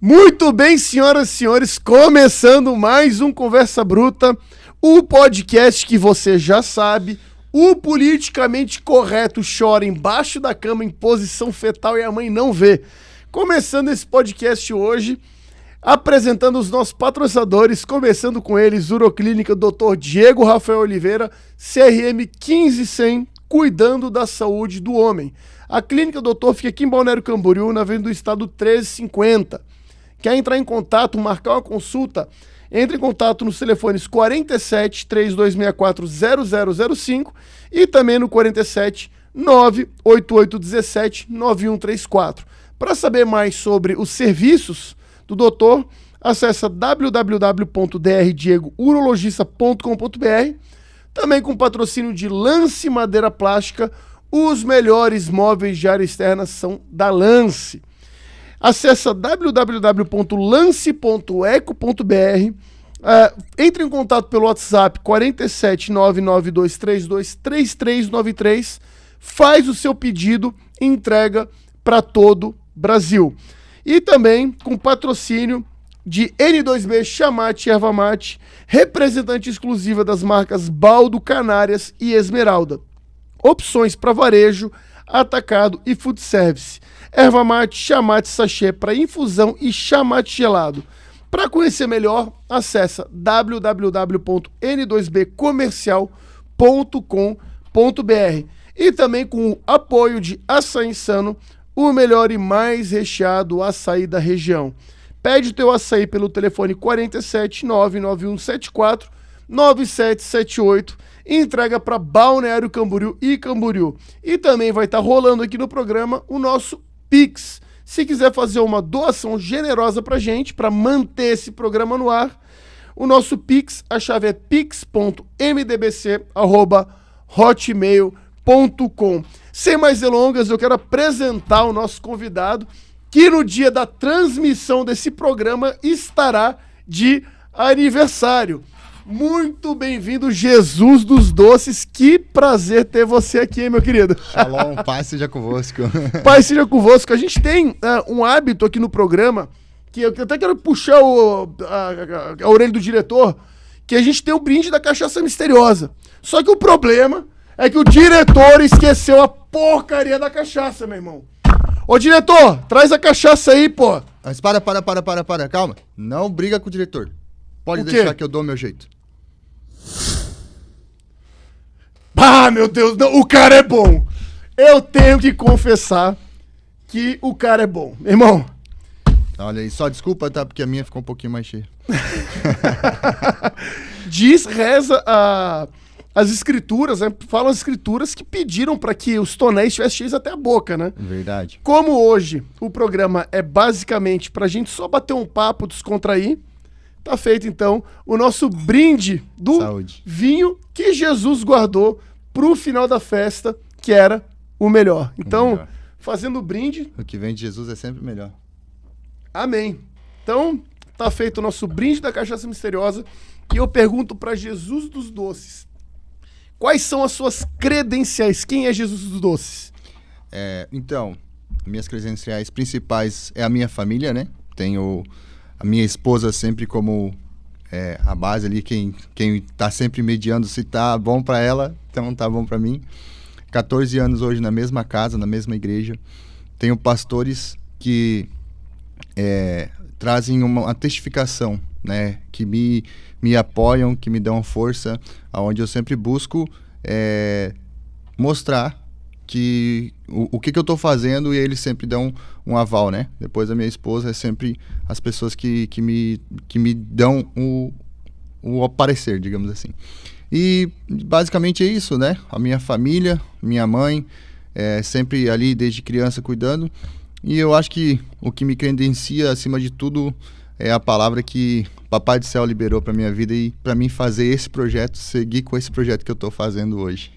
Muito bem, senhoras e senhores, começando mais um Conversa Bruta, o podcast que você já sabe, o politicamente correto chora embaixo da cama em posição fetal e a mãe não vê. Começando esse podcast hoje, apresentando os nossos patrocinadores, começando com eles, Uroclínica Dr. Diego Rafael Oliveira, CRM 15100, cuidando da saúde do homem. A Clínica Doutor fica aqui em Balneário Camboriú, na Avenida do Estado 1350. Quer entrar em contato, marcar uma consulta? Entre em contato nos telefones 47 3264 0005 e também no 47 98817 9134. Para saber mais sobre os serviços do doutor, acessa www.drdiegurologista.com.br. Também com patrocínio de Lance Madeira Plástica, os melhores móveis de área externa são da Lance. Acesse www.lance.eco.br. Entre em contato pelo WhatsApp 47 99232 3393. Faz o seu pedido e entrega para todo o Brasil. E também com patrocínio de N2B Chamate Erva Mate, representante exclusiva das marcas Baldo, Canárias e Esmeralda. Opções para varejo, atacado e food service. Erva mate, chamate sachê para infusão e chamate gelado. Para conhecer melhor, acesse www.n2bcomercial.com.br. E também com o apoio de Açaí Insano, o melhor e mais recheado açaí da região. Pede o teu açaí pelo telefone 47 99174 9778 e entrega para Balneário Camboriú e Camboriú. E também vai estar rolando aqui no programa o nosso Pix. Se quiser fazer uma doação generosa pra gente, para manter esse programa no ar, o nosso Pix, a chave é pix.mdbc@hotmail.com. Sem mais delongas, eu quero apresentar o nosso convidado, que no dia da transmissão desse programa estará de aniversário. Muito bem-vindo, Jesus dos Doces. Que prazer ter você aqui, hein, meu querido. Shalom, paz seja convosco. Paz seja convosco. A gente tem um hábito aqui no programa, que eu até quero puxar a orelha do diretor, que a gente tem o brinde da cachaça misteriosa. Só que o problema é que o diretor esqueceu a porcaria da cachaça, meu irmão. Ô, diretor, traz a cachaça aí, pô. Mas para, calma. Não briga com o diretor. Pode deixar que eu dou meu jeito. Ah, meu Deus, não, o cara é bom. Eu tenho que confessar que o cara é bom. Irmão. Olha aí, só desculpa, tá? Porque a minha ficou um pouquinho mais cheia. Reza as escrituras, né? Falam as escrituras que pediram para que os tonéis estivessem cheios até a boca, né? Verdade. Como hoje o programa é basicamente pra gente só bater um papo, descontrair, tá feito, então, o nosso brinde do Saúde. Vinho que Jesus guardou pro final da festa, que era o melhor. Então, fazendo o brinde... O que vem de Jesus é sempre melhor. Amém. Então, tá feito o nosso brinde da cachaça misteriosa. E eu pergunto para Jesus dos Doces, quais são as suas credenciais? Quem é Jesus dos Doces? Então, minhas credenciais principais é a minha família, né? Tenho a minha esposa sempre como a base ali, quem tá sempre mediando, se tá bom para ela, então tá bom para mim. 14 anos hoje na mesma casa, na mesma igreja. Tenho pastores que trazem uma testificação, né? Que me apoiam, que me dão força, onde eu sempre busco mostrar que o que eu tô fazendo, e eles sempre dão um aval, né? Depois a minha esposa é sempre as pessoas que me dão o parecer, digamos assim. E basicamente é isso, né? A minha família, minha mãe, sempre ali desde criança cuidando. E eu acho que o que me credencia acima de tudo é a palavra que Papai do Céu liberou para minha vida e para mim fazer esse projeto, seguir com esse projeto que eu tô fazendo hoje.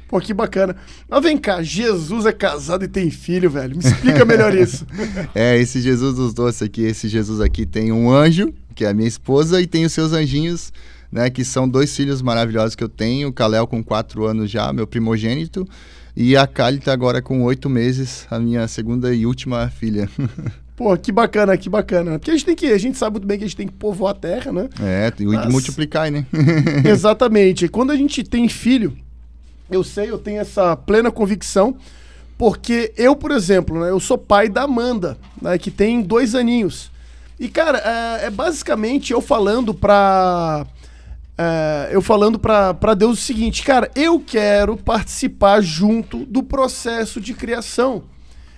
Pô, que bacana. Mas vem cá, Jesus é casado e tem filho, velho. Me explica melhor isso. Esse Jesus dos Doces aqui, esse Jesus aqui tem um anjo, que é a minha esposa, e tem os seus anjinhos, né, que são 2 filhos maravilhosos que eu tenho. O Kalel com 4 anos já, meu primogênito, e a Kali tá agora com 8 meses, a minha segunda e última filha. Pô, que bacana, que bacana. Porque a gente sabe muito bem que a gente tem que povoar a terra, né? E multiplicar, né? Exatamente. E quando a gente tem filho, eu tenho essa plena convicção, porque eu, por exemplo, né, eu sou pai da Amanda, né, que tem 2 aninhos. E, cara, é basicamente eu falando pra Deus o seguinte, cara, eu quero participar junto do processo de criação.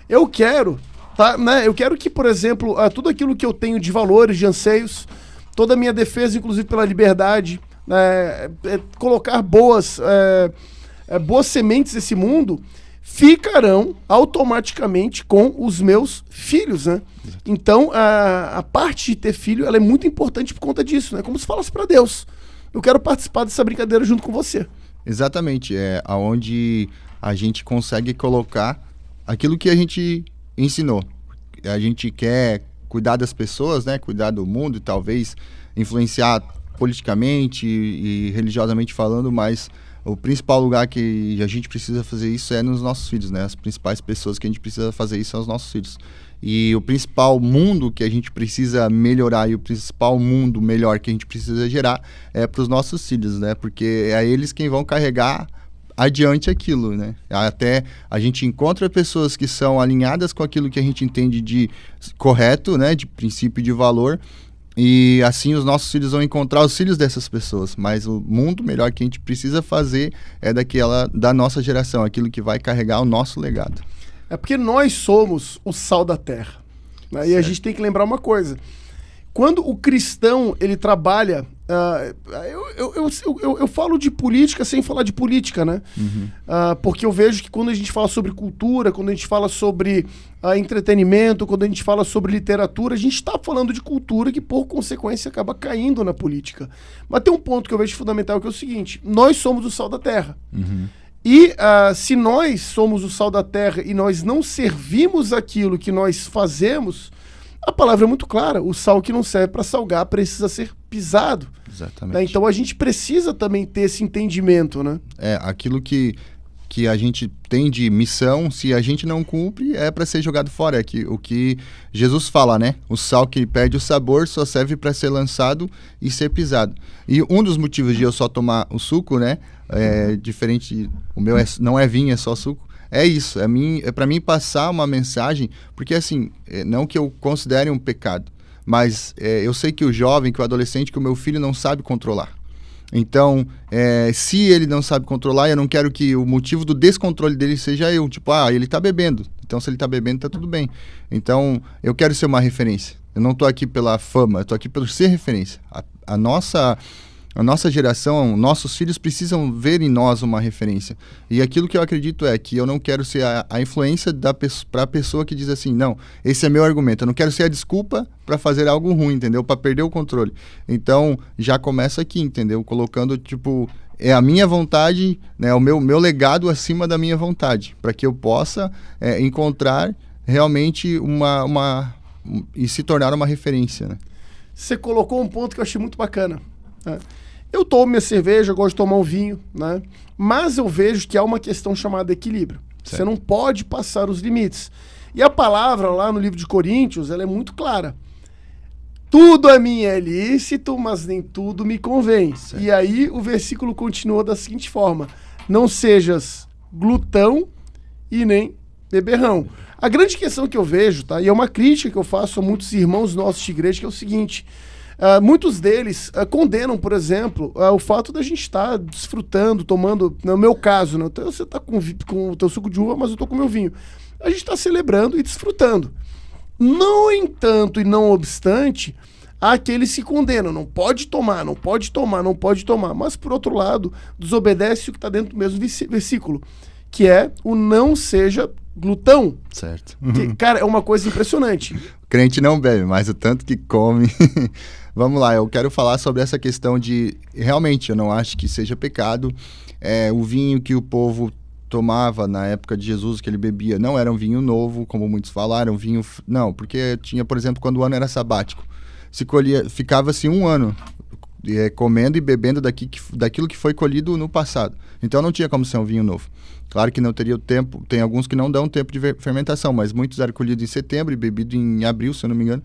Eu quero, tá, né? Eu quero que, por exemplo, tudo aquilo que eu tenho de valores, de anseios, toda a minha defesa, inclusive pela liberdade, colocar boas sementes nesse mundo, ficarão automaticamente com os meus filhos, né? Então, a parte de ter filho, ela é muito importante por conta disso, né? Como se falasse para Deus. Eu quero participar dessa brincadeira junto com você. Exatamente, aonde a gente consegue colocar aquilo que a gente ensinou. A gente quer cuidar das pessoas, né? Cuidar do mundo e talvez influenciar politicamente e religiosamente falando, mas o principal lugar que a gente precisa fazer isso é nos nossos filhos, né? As principais pessoas que a gente precisa fazer isso são os nossos filhos. E o principal mundo que a gente precisa melhorar e o principal mundo melhor que a gente precisa gerar é para os nossos filhos, né? Porque é eles quem vão carregar adiante aquilo, né? Até a gente encontra pessoas que são alinhadas com aquilo que a gente entende de correto, né? De princípio de valor. E assim os nossos filhos vão encontrar os filhos dessas pessoas. Mas o mundo melhor que a gente precisa fazer é da nossa geração, aquilo que vai carregar o nosso legado. É porque nós somos o sal da terra, né? E a gente tem que lembrar uma coisa. Quando o cristão, ele trabalha... eu falo de política sem falar de política, né? Uhum. Porque eu vejo que quando a gente fala sobre cultura, quando a gente fala sobre entretenimento, quando a gente fala sobre literatura, a gente está falando de cultura que, por consequência, acaba caindo na política. Mas tem um ponto que eu vejo fundamental, que é o seguinte: nós somos o sal da terra. Uhum. E se nós somos o sal da terra e nós não servimos aquilo que nós fazemos, a palavra é muito clara: o sal que não serve para salgar precisa ser pisado. Exatamente. Né? Então a gente precisa também ter esse entendimento, né? Aquilo que a gente tem de missão, se a gente não cumpre, é para ser jogado fora. O que Jesus fala, né? O sal que perde o sabor só serve para ser lançado e ser pisado. E um dos motivos de eu só tomar o suco, né? Diferente, o meu não é vinho, é só suco. É isso, é para mim passar uma mensagem, porque assim, não que eu considere um pecado, mas eu sei que o jovem, que o adolescente, que o meu filho não sabe controlar. Então, se ele não sabe controlar, eu não quero que o motivo do descontrole dele seja eu. Tipo, ele tá bebendo. Então, se ele tá bebendo, tá tudo bem. Então, eu quero ser uma referência. Eu não tô aqui pela fama, eu tô aqui pelo ser referência. A nossa geração, nossos filhos precisam ver em nós uma referência. E aquilo que eu acredito é que eu não quero ser a influência para a pessoa que diz assim, não, esse é meu argumento. Eu não quero ser a desculpa para fazer algo ruim, entendeu? Para perder o controle. Então, já começa aqui, entendeu? Colocando, tipo, a minha vontade, né? O meu legado acima da minha vontade. Para que eu possa encontrar realmente e se tornar uma referência, né? Você colocou um ponto que eu achei muito bacana, né? Eu tomo minha cerveja, eu gosto de tomar um vinho, né? Mas eu vejo que há uma questão chamada equilíbrio. Certo. Você não pode passar os limites. E a palavra lá no livro de Coríntios, ela é muito clara. Tudo a mim é lícito, mas nem tudo me convém. Certo. E aí o versículo continua da seguinte forma: não sejas glutão e nem beberrão. A grande questão que eu vejo, tá? E é uma crítica que eu faço a muitos irmãos nossos de igreja, que é o seguinte: muitos deles condenam, por exemplo, o fato da gente estar desfrutando, tomando, no meu caso, né? Você está com o teu suco de uva, mas eu estou com o meu vinho. A gente está celebrando e desfrutando. No entanto e não obstante, há aqueles que condenam, não pode tomar, não pode tomar, não pode tomar. Mas, por outro lado, desobedece o que está dentro do mesmo versículo, que é o não seja glutão. Certo. Que, cara, é uma coisa impressionante. O crente não bebe, mas o tanto que come. Vamos lá, eu quero falar sobre essa questão de... Realmente, eu não acho que seja pecado. O vinho que o povo tomava na época de Jesus, que ele bebia, não era um vinho novo, como muitos falaram, vinho... Não, porque tinha, por exemplo, quando o ano era sabático. Ficava-se um ano comendo e bebendo daquilo que foi colhido no passado. Então não tinha como ser um vinho novo. Claro que não teria o tempo, tem alguns que não dão tempo de fermentação, mas muitos eram colhidos em setembro e bebidos em abril, se eu não me engano.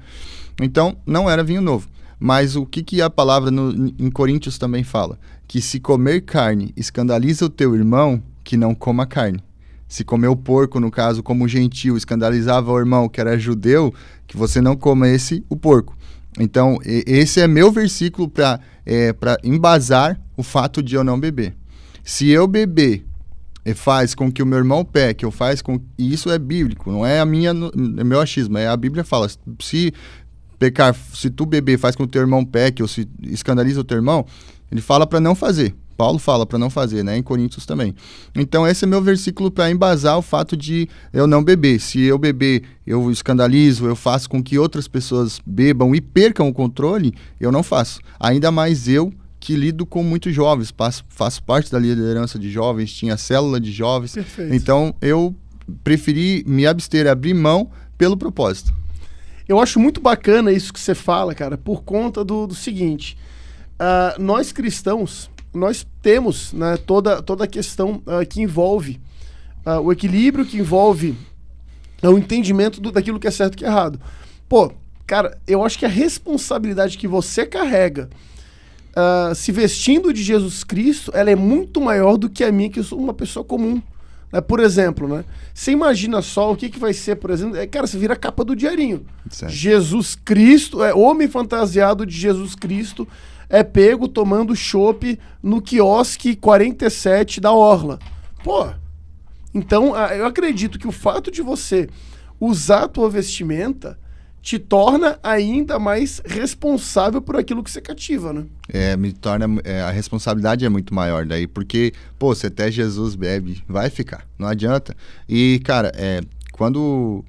Então não era vinho novo. Mas o que a palavra em Coríntios também fala? Que se comer carne escandaliza o teu irmão, que não coma carne. Se comer o porco, no caso, como gentil, escandalizava o irmão que era judeu, que você não coma o porco. Então, esse é meu versículo para embasar o fato de eu não beber. Se eu beber faz com que o meu irmão peque, e isso é bíblico, não é meu achismo, a Bíblia fala, se tu beber faz com que o teu irmão peque, ou se escandaliza o teu irmão, ele fala para não fazer. Paulo fala para não fazer, né? Em Coríntios também. Então esse é meu versículo para embasar o fato de eu não beber. Se eu beber, eu escandalizo, eu faço com que outras pessoas bebam e percam o controle, eu não faço. Ainda mais eu, que lido com muitos jovens, faço parte da liderança de jovens, tinha célula de jovens. Perfeito. Então eu preferi me abster, abrir mão pelo propósito. Eu acho muito bacana isso que você fala, cara, por conta do seguinte, nós cristãos, nós temos, né, toda a questão que envolve o equilíbrio, que envolve o entendimento daquilo que é certo e que é errado. Pô, cara, eu acho que a responsabilidade que você carrega se vestindo de Jesus Cristo, ela é muito maior do que a minha, que eu sou uma pessoa comum. Por exemplo, né? Você imagina só o que vai ser, por exemplo, cara, você vira a capa do diarinho. Certo. Jesus Cristo, homem fantasiado de Jesus Cristo, é pego tomando chopp no quiosque 47 da Orla. Pô, então eu acredito que o fato de você usar a tua vestimenta te torna ainda mais responsável por aquilo que você cativa, né? Me torna... a responsabilidade é muito maior daí, porque, pô, se até Jesus bebe, vai ficar, não adianta. E, cara, quando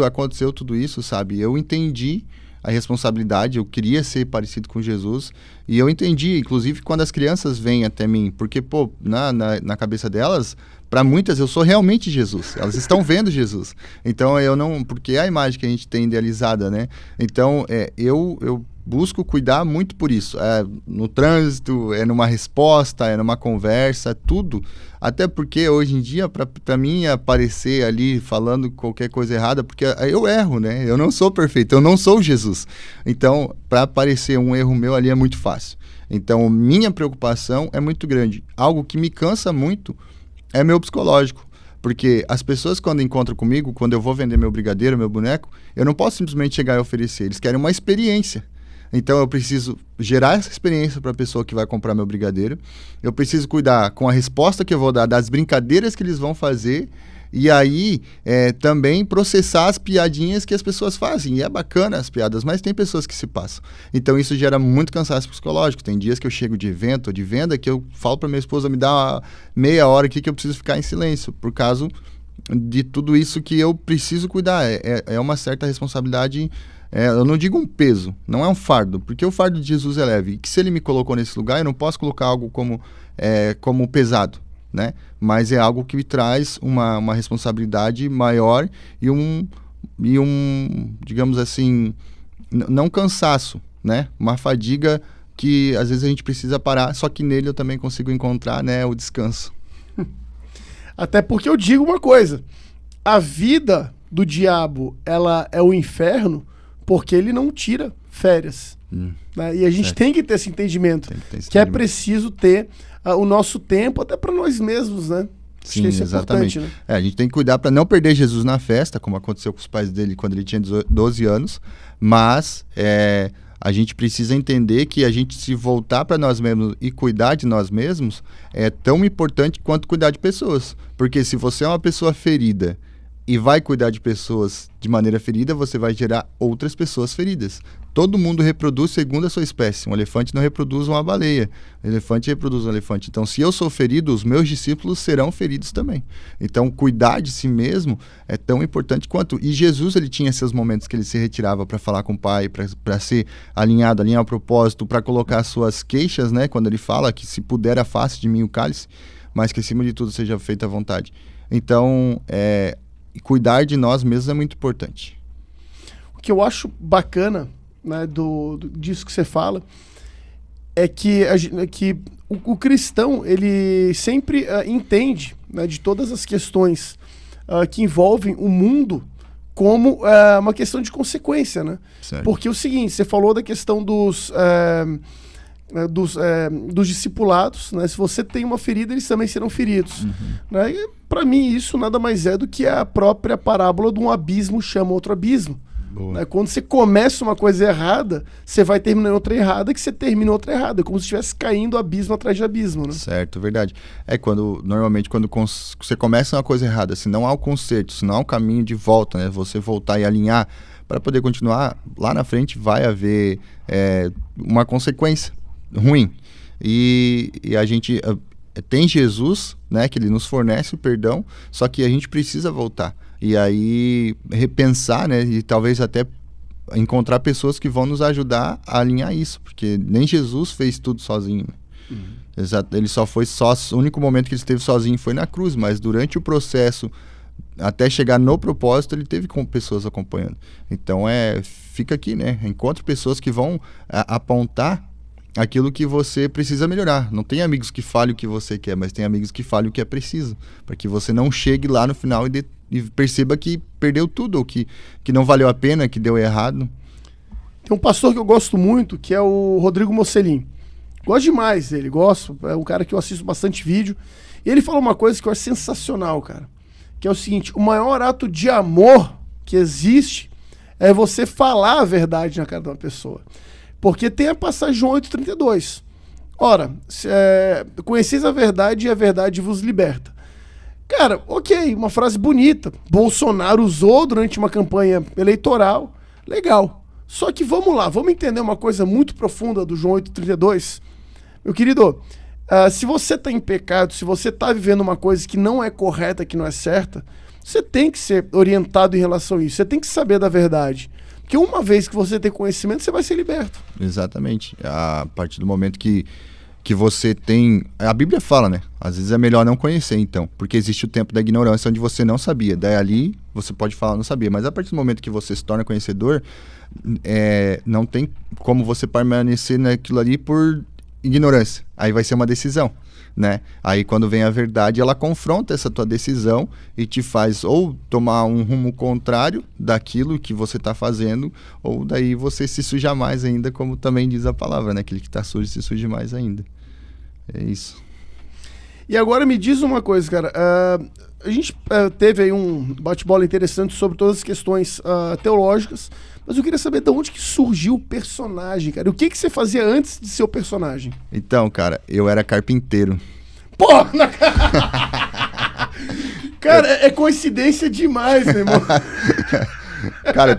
aconteceu tudo isso, sabe, eu entendi a responsabilidade, eu queria ser parecido com Jesus, e eu entendi, inclusive, quando as crianças vêm até mim, porque, pô, na cabeça delas, para muitas eu sou realmente Jesus, elas estão vendo Jesus, então eu não, porque é a imagem que a gente tem idealizada, né, então eu busco cuidar muito por isso, no trânsito, numa resposta, numa conversa, tudo, até porque hoje em dia, para mim aparecer ali falando qualquer coisa errada, porque eu erro, né, eu não sou perfeito, eu não sou Jesus, então para aparecer um erro meu ali é muito fácil, então minha preocupação é muito grande, algo que me cansa muito é meu psicológico, porque as pessoas quando encontram comigo, quando eu vou vender meu brigadeiro, meu boneco, eu não posso simplesmente chegar e oferecer, eles querem uma experiência. Então eu preciso gerar essa experiência para a pessoa que vai comprar meu brigadeiro, eu preciso cuidar com a resposta que eu vou dar das brincadeiras que eles vão fazer, e aí também processar as piadinhas que as pessoas fazem. E é bacana as piadas, mas tem pessoas que se passam. Então isso gera muito cansaço psicológico. Tem dias que eu chego de evento ou de venda que eu falo para minha esposa, me dá uma meia hora aqui que eu preciso ficar em silêncio, por causa de tudo isso que eu preciso cuidar. É uma certa responsabilidade, eu não digo um peso, não é um fardo, porque o fardo de Jesus é leve. E que se ele me colocou nesse lugar, eu não posso colocar algo como pesado, né? Mas é algo que me traz uma responsabilidade maior e um digamos assim, não cansaço, né? Uma fadiga que às vezes a gente precisa parar, só que nele eu também consigo encontrar, né, o descanso. Até porque eu digo uma coisa, a vida do diabo, ela é o inferno porque ele não tira férias. Né? E a gente tem que ter esse entendimento, que é preciso ter o nosso tempo até para nós mesmos, né? Sim, isso é exatamente. Né? A gente tem que cuidar para não perder Jesus na festa, como aconteceu com os pais dele quando ele tinha 12 anos, mas a gente precisa entender que a gente se voltar para nós mesmos e cuidar de nós mesmos é tão importante quanto cuidar de pessoas. Porque se você é uma pessoa ferida e vai cuidar de pessoas de maneira ferida, você vai gerar outras pessoas feridas. Todo mundo reproduz segundo a sua espécie. Um elefante não reproduz uma baleia. Um elefante reproduz um elefante. Então, se eu sou ferido, os meus discípulos serão feridos também. Então, cuidar de si mesmo é tão importante quanto. E Jesus, ele tinha seus momentos que ele se retirava para falar com o Pai, para ser alinhar ao propósito, para colocar suas queixas, né? Quando ele fala que se puder afaste de mim o cálice, mas que acima de tudo seja feita a vontade. Então, cuidar de nós mesmos é muito importante. O que eu acho bacana, né, disso que você fala é que, o cristão, ele sempre entende, né, de todas as questões que envolvem o mundo como uma questão de consequência, né? Certo. Porque é o seguinte, você falou da questão dos discipulados, né? Se você tem uma ferida, eles também serão feridos. Né? Para mim, isso nada mais é do que a própria parábola de um abismo chama outro abismo. Né? Quando você começa uma coisa errada, você vai terminar em outra errada, que você termina em outra errada. É como se estivesse caindo abismo atrás de abismo. Né? Certo, verdade. Normalmente, quando você começa uma coisa errada, se não há o conserto, se não há o caminho de volta, né? Você voltar e alinhar para poder continuar, lá na frente vai haver uma consequência ruim. E a gente tem Jesus, né, que ele nos fornece o perdão, só que a gente precisa voltar. E aí repensar, né, e talvez até encontrar pessoas que vão nos ajudar a alinhar isso, porque nem Jesus fez tudo sozinho. Exato, ele o único momento que ele esteve sozinho foi na cruz, mas durante o processo até chegar no propósito, ele teve pessoas acompanhando. Então fica aqui, né? Encontre pessoas que vão apontar aquilo que você precisa melhorar. Não tem amigos que falem o que você quer, mas tem amigos que falem o que é preciso, para que você não chegue lá no final e perceba que perdeu tudo, ou que não valeu a pena, que deu errado. Tem um pastor que eu gosto muito, que é o Rodrigo Mocelin. Gosto demais dele, é um cara que eu assisto bastante vídeo. E ele falou uma coisa que eu acho sensacional, cara, que é o seguinte: o maior ato de amor que existe é você falar a verdade na cara de uma pessoa. Porque tem a passagem João 8,32. Ora, conheceis a verdade e a verdade vos liberta. Cara, ok, uma frase bonita. Bolsonaro usou durante uma campanha eleitoral. Legal. Só que vamos lá, vamos entender uma coisa muito profunda do João 8,32. Meu querido, se você está em pecado, se você está vivendo uma coisa que não é correta, que não é certa, você tem que ser orientado em relação a isso. Você tem que saber da verdade. Porque uma vez que você tem conhecimento, você vai ser liberto. Exatamente. A partir do momento que você tem... A Bíblia fala, né? Às vezes é melhor não conhecer, então. Porque existe o tempo da ignorância, onde você não sabia. Daí ali, você pode falar, não sabia. Mas a partir do momento que você se torna conhecedor, não tem como você permanecer naquilo ali por ignorância. Aí vai ser uma decisão, né? Aí quando vem a verdade, ela confronta essa tua decisão e te faz ou tomar um rumo contrário daquilo que você está fazendo, ou daí você se suja mais ainda, como também diz a palavra, né? Aquele que está sujo se suje mais ainda. É isso. E agora me diz uma coisa, cara. A gente teve aí um bate-bola interessante sobre todas as questões teológicas, mas eu queria saber de onde que surgiu o personagem, cara. O que você fazia antes de ser o personagem? Então, cara, eu era carpinteiro. Porra! Cara, é coincidência demais, meu irmão. Cara,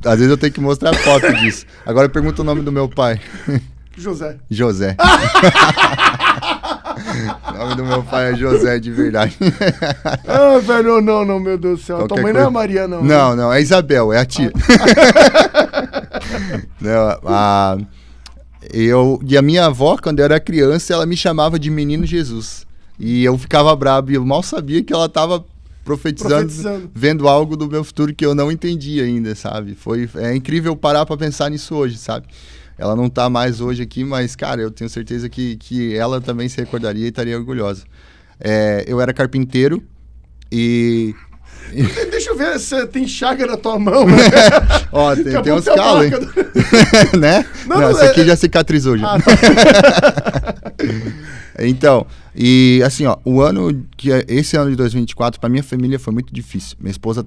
às vezes eu tenho que mostrar foto disso. Agora pergunta o nome do meu pai. José. O nome do meu pai é José, de verdade. Velho, não, meu Deus do céu. Tua mãe não é Maria, não. Não, é Isabel, é a tia. E a minha avó, quando eu era criança, ela me chamava de Menino Jesus. E eu ficava bravo, e eu mal sabia que ela estava profetizando, vendo algo do meu futuro que eu não entendia ainda, sabe? É incrível parar para pensar nisso hoje, sabe? Ela não tá mais hoje aqui, mas, cara, eu tenho certeza que ela também se recordaria e estaria orgulhosa. Eu era carpinteiro e... Deixa eu ver se tem chaga na tua mão. Né? Ó, tem uns calos, hein? Né? Não, essa aqui já cicatrizou já. Tá. Então, e assim, ó, esse ano de 2024, pra minha família foi muito difícil. Minha esposa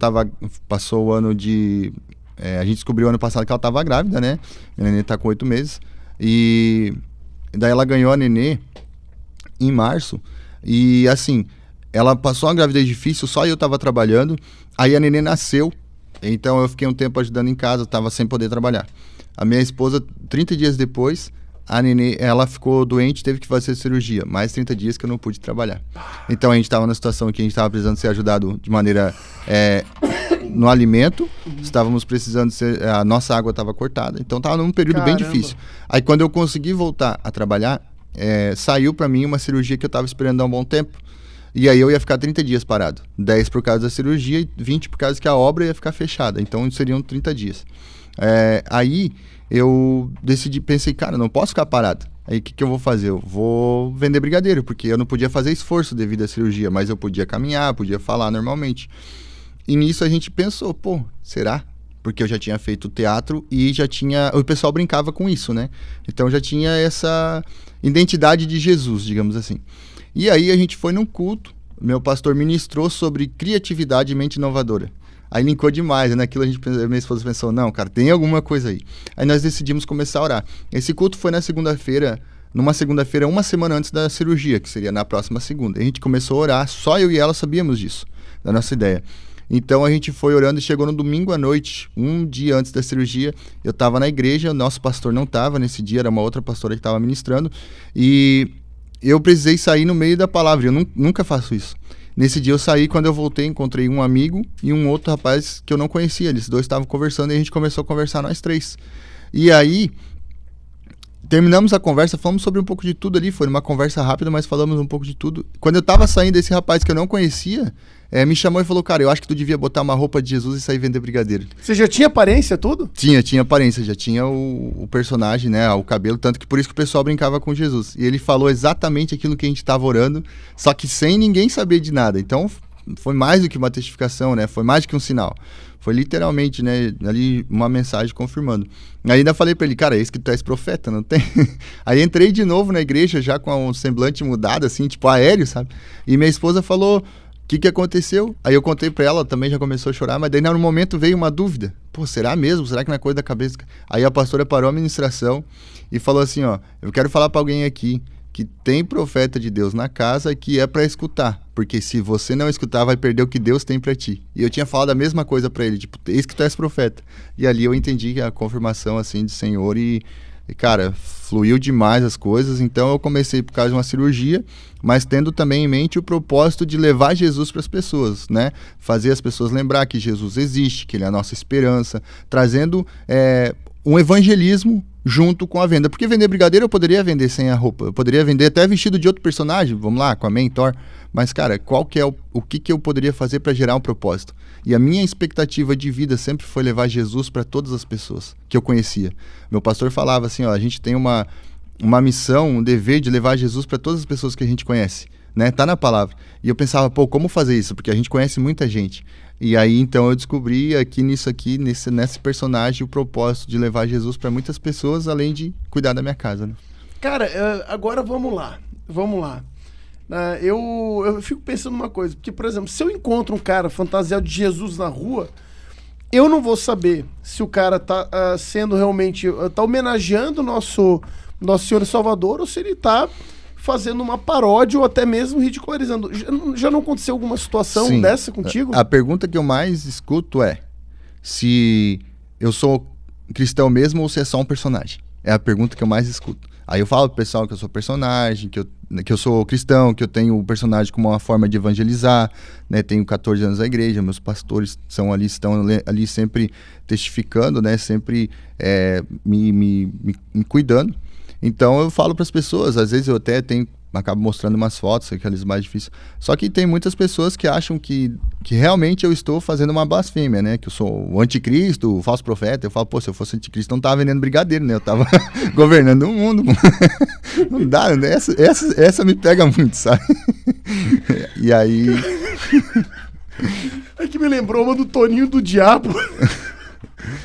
passou o ano de... a gente descobriu ano passado que ela estava grávida, né? Minha nenê tá com 8 meses. E daí ela ganhou a nenê em março. E assim, ela passou uma gravidez difícil, só eu tava trabalhando. Aí a nenê nasceu. Então eu fiquei um tempo ajudando em casa, tava sem poder trabalhar. A minha esposa, 30 dias depois, a nenê, ela ficou doente, teve que fazer cirurgia. Mais 30 dias que eu não pude trabalhar. Então a gente tava na situação que a gente tava precisando ser ajudado de maneira... no alimento, estávamos precisando a nossa água estava cortada, então estava num período bem difícil. Aí quando eu consegui voltar a trabalhar, saiu para mim uma cirurgia que eu estava esperando há um bom tempo, e aí eu ia ficar 30 dias parado, 10 por causa da cirurgia e 20 por causa que a obra ia ficar fechada, então seriam 30 dias. Aí eu pensei, cara, não posso ficar parado, Aí o que eu vou fazer? Eu vou vender brigadeiro, porque eu não podia fazer esforço devido à cirurgia, mas eu podia caminhar, podia falar normalmente. E nisso a gente pensou, pô, será? Porque eu já tinha feito teatro e já tinha... O pessoal brincava com isso, né? Então já tinha essa identidade de Jesus, digamos assim. E aí a gente foi num culto, meu pastor ministrou sobre criatividade e mente inovadora. Aí linkou demais, naquilo minha esposa pensou, não, cara, tem alguma coisa aí. Aí nós decidimos começar a orar. Esse culto foi numa segunda-feira, uma semana antes da cirurgia, que seria na próxima segunda. E a gente começou a orar, só eu e ela sabíamos disso, da nossa ideia. Então a gente foi orando e chegou no domingo à noite, um dia antes da cirurgia. Eu estava na igreja, o nosso pastor não estava nesse dia, era uma outra pastora que estava ministrando. E eu precisei sair no meio da palavra, eu nunca faço isso. Nesse dia eu saí, quando eu voltei, encontrei um amigo e um outro rapaz que eu não conhecia. Eles dois estavam conversando e a gente começou a conversar nós três. E aí, terminamos a conversa, falamos sobre um pouco de tudo ali. Foi uma conversa rápida, mas falamos um pouco de tudo. Quando eu tava saindo, esse rapaz que eu não conhecia, me chamou e falou, cara, eu acho que tu devia botar uma roupa de Jesus e sair vender brigadeiro. Você já tinha aparência, tudo? Tinha aparência, já tinha o personagem, né, o cabelo, tanto que por isso que o pessoal brincava com Jesus. E ele falou exatamente aquilo que a gente tava orando, só que sem ninguém saber de nada. Então, foi mais do que uma testificação, né, foi mais do que um sinal. Foi literalmente, né, ali uma mensagem confirmando. Aí ainda falei pra ele, cara, é isso que tu és profeta, não tem? Aí entrei de novo na igreja, já com um semblante mudado, assim, tipo aéreo, sabe? E minha esposa falou, o que aconteceu? Aí eu contei pra ela, também já começou a chorar, mas daí no momento veio uma dúvida. Pô, será mesmo? Será que não é coisa da cabeça? Aí a pastora parou a ministração e falou assim, ó, eu quero falar pra alguém aqui que tem profeta de Deus na casa que é pra escutar, porque se você não escutar vai perder o que Deus tem pra ti. E eu tinha falado a mesma coisa pra ele, tipo, eis que tu és profeta. E ali eu entendi a confirmação assim de Senhor e cara, fluiu demais as coisas. Então eu comecei por causa de uma cirurgia, mas tendo também em mente o propósito de levar Jesus para as pessoas, né? Fazer as pessoas lembrar que Jesus existe, que ele é a nossa esperança, trazendo um evangelismo junto com a venda. Porque vender brigadeiro eu poderia vender sem a roupa, eu poderia vender até vestido de outro personagem, vamos lá, Aquaman, Thor, mas cara, qual que é o que eu poderia fazer para gerar um propósito? E a minha expectativa de vida sempre foi levar Jesus para todas as pessoas que eu conhecia. Meu pastor falava assim, ó, a gente tem uma missão, um dever de levar Jesus para todas as pessoas que a gente conhece, né? Tá na palavra. E eu pensava, pô, como fazer isso? Porque a gente conhece muita gente. E aí, então, eu descobri nesse personagem, o propósito de levar Jesus para muitas pessoas, além de cuidar da minha casa, né? Cara, agora vamos lá. Eu fico pensando uma coisa, porque, por exemplo, se eu encontro um cara fantasiado de Jesus na rua, eu não vou saber se o cara tá sendo realmente, tá homenageando o nosso Senhor e Salvador, ou se ele tá fazendo uma paródia ou até mesmo ridicularizando. Já não aconteceu alguma situação Sim. dessa contigo? A pergunta que eu mais escuto é se eu sou cristão mesmo ou se é só um personagem. É a pergunta que eu mais escuto. Aí eu falo pro pessoal que eu sou personagem, que eu sou cristão, que eu tenho o personagem como uma forma de evangelizar, né? Tenho 14 anos na igreja, meus pastores estão ali sempre testificando, né? Sempre me cuidando. Então eu falo para as pessoas, às vezes eu até acabo mostrando umas fotos, aquelas mais difíceis. Só que tem muitas pessoas que acham que realmente eu estou fazendo uma blasfêmia, né? Que eu sou o anticristo, o falso profeta. Eu falo, pô, se eu fosse anticristo, eu não tava vendendo brigadeiro, né? Eu tava governando o mundo. Não dá, né? Essa me pega muito, sabe? E aí... É que me lembrou uma do Toninho do Diabo.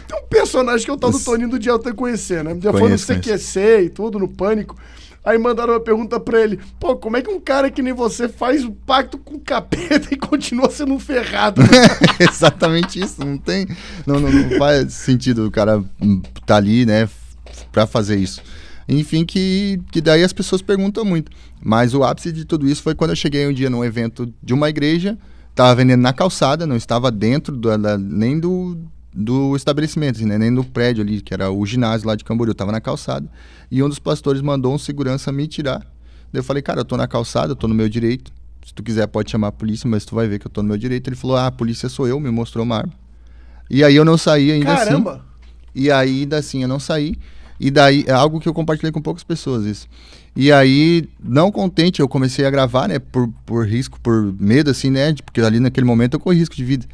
Tem um personagem que é o tal do Toninho do Diabo, tem que conhecer, né? Já foi no CQC e tudo, no Pânico. Aí mandaram uma pergunta pra ele, pô, como é que um cara que nem você faz um pacto com o capeta e continua sendo um ferrado? Exatamente isso, não faz sentido o cara tá ali, né, pra fazer isso. Enfim, que daí as pessoas perguntam muito. Mas o ápice de tudo isso foi quando eu cheguei um dia num evento de uma igreja, tava vendendo na calçada, não estava dentro nem do estabelecimento, assim, né? Nem no prédio ali, que era o ginásio lá de Camboriú, eu tava na calçada, e um dos pastores mandou um segurança me tirar. Daí eu falei, cara, eu tô na calçada, eu tô no meu direito, se tu quiser pode chamar a polícia, mas tu vai ver que eu tô no meu direito. Ele falou, a polícia sou eu, me mostrou uma arma. E aí eu não saí ainda. Caramba! Assim. E aí ainda assim eu não saí, e daí é algo que eu compartilhei com poucas pessoas isso. E aí, não contente, eu comecei a gravar, né, por risco, por medo, assim, né, porque ali naquele momento eu corri risco de vida.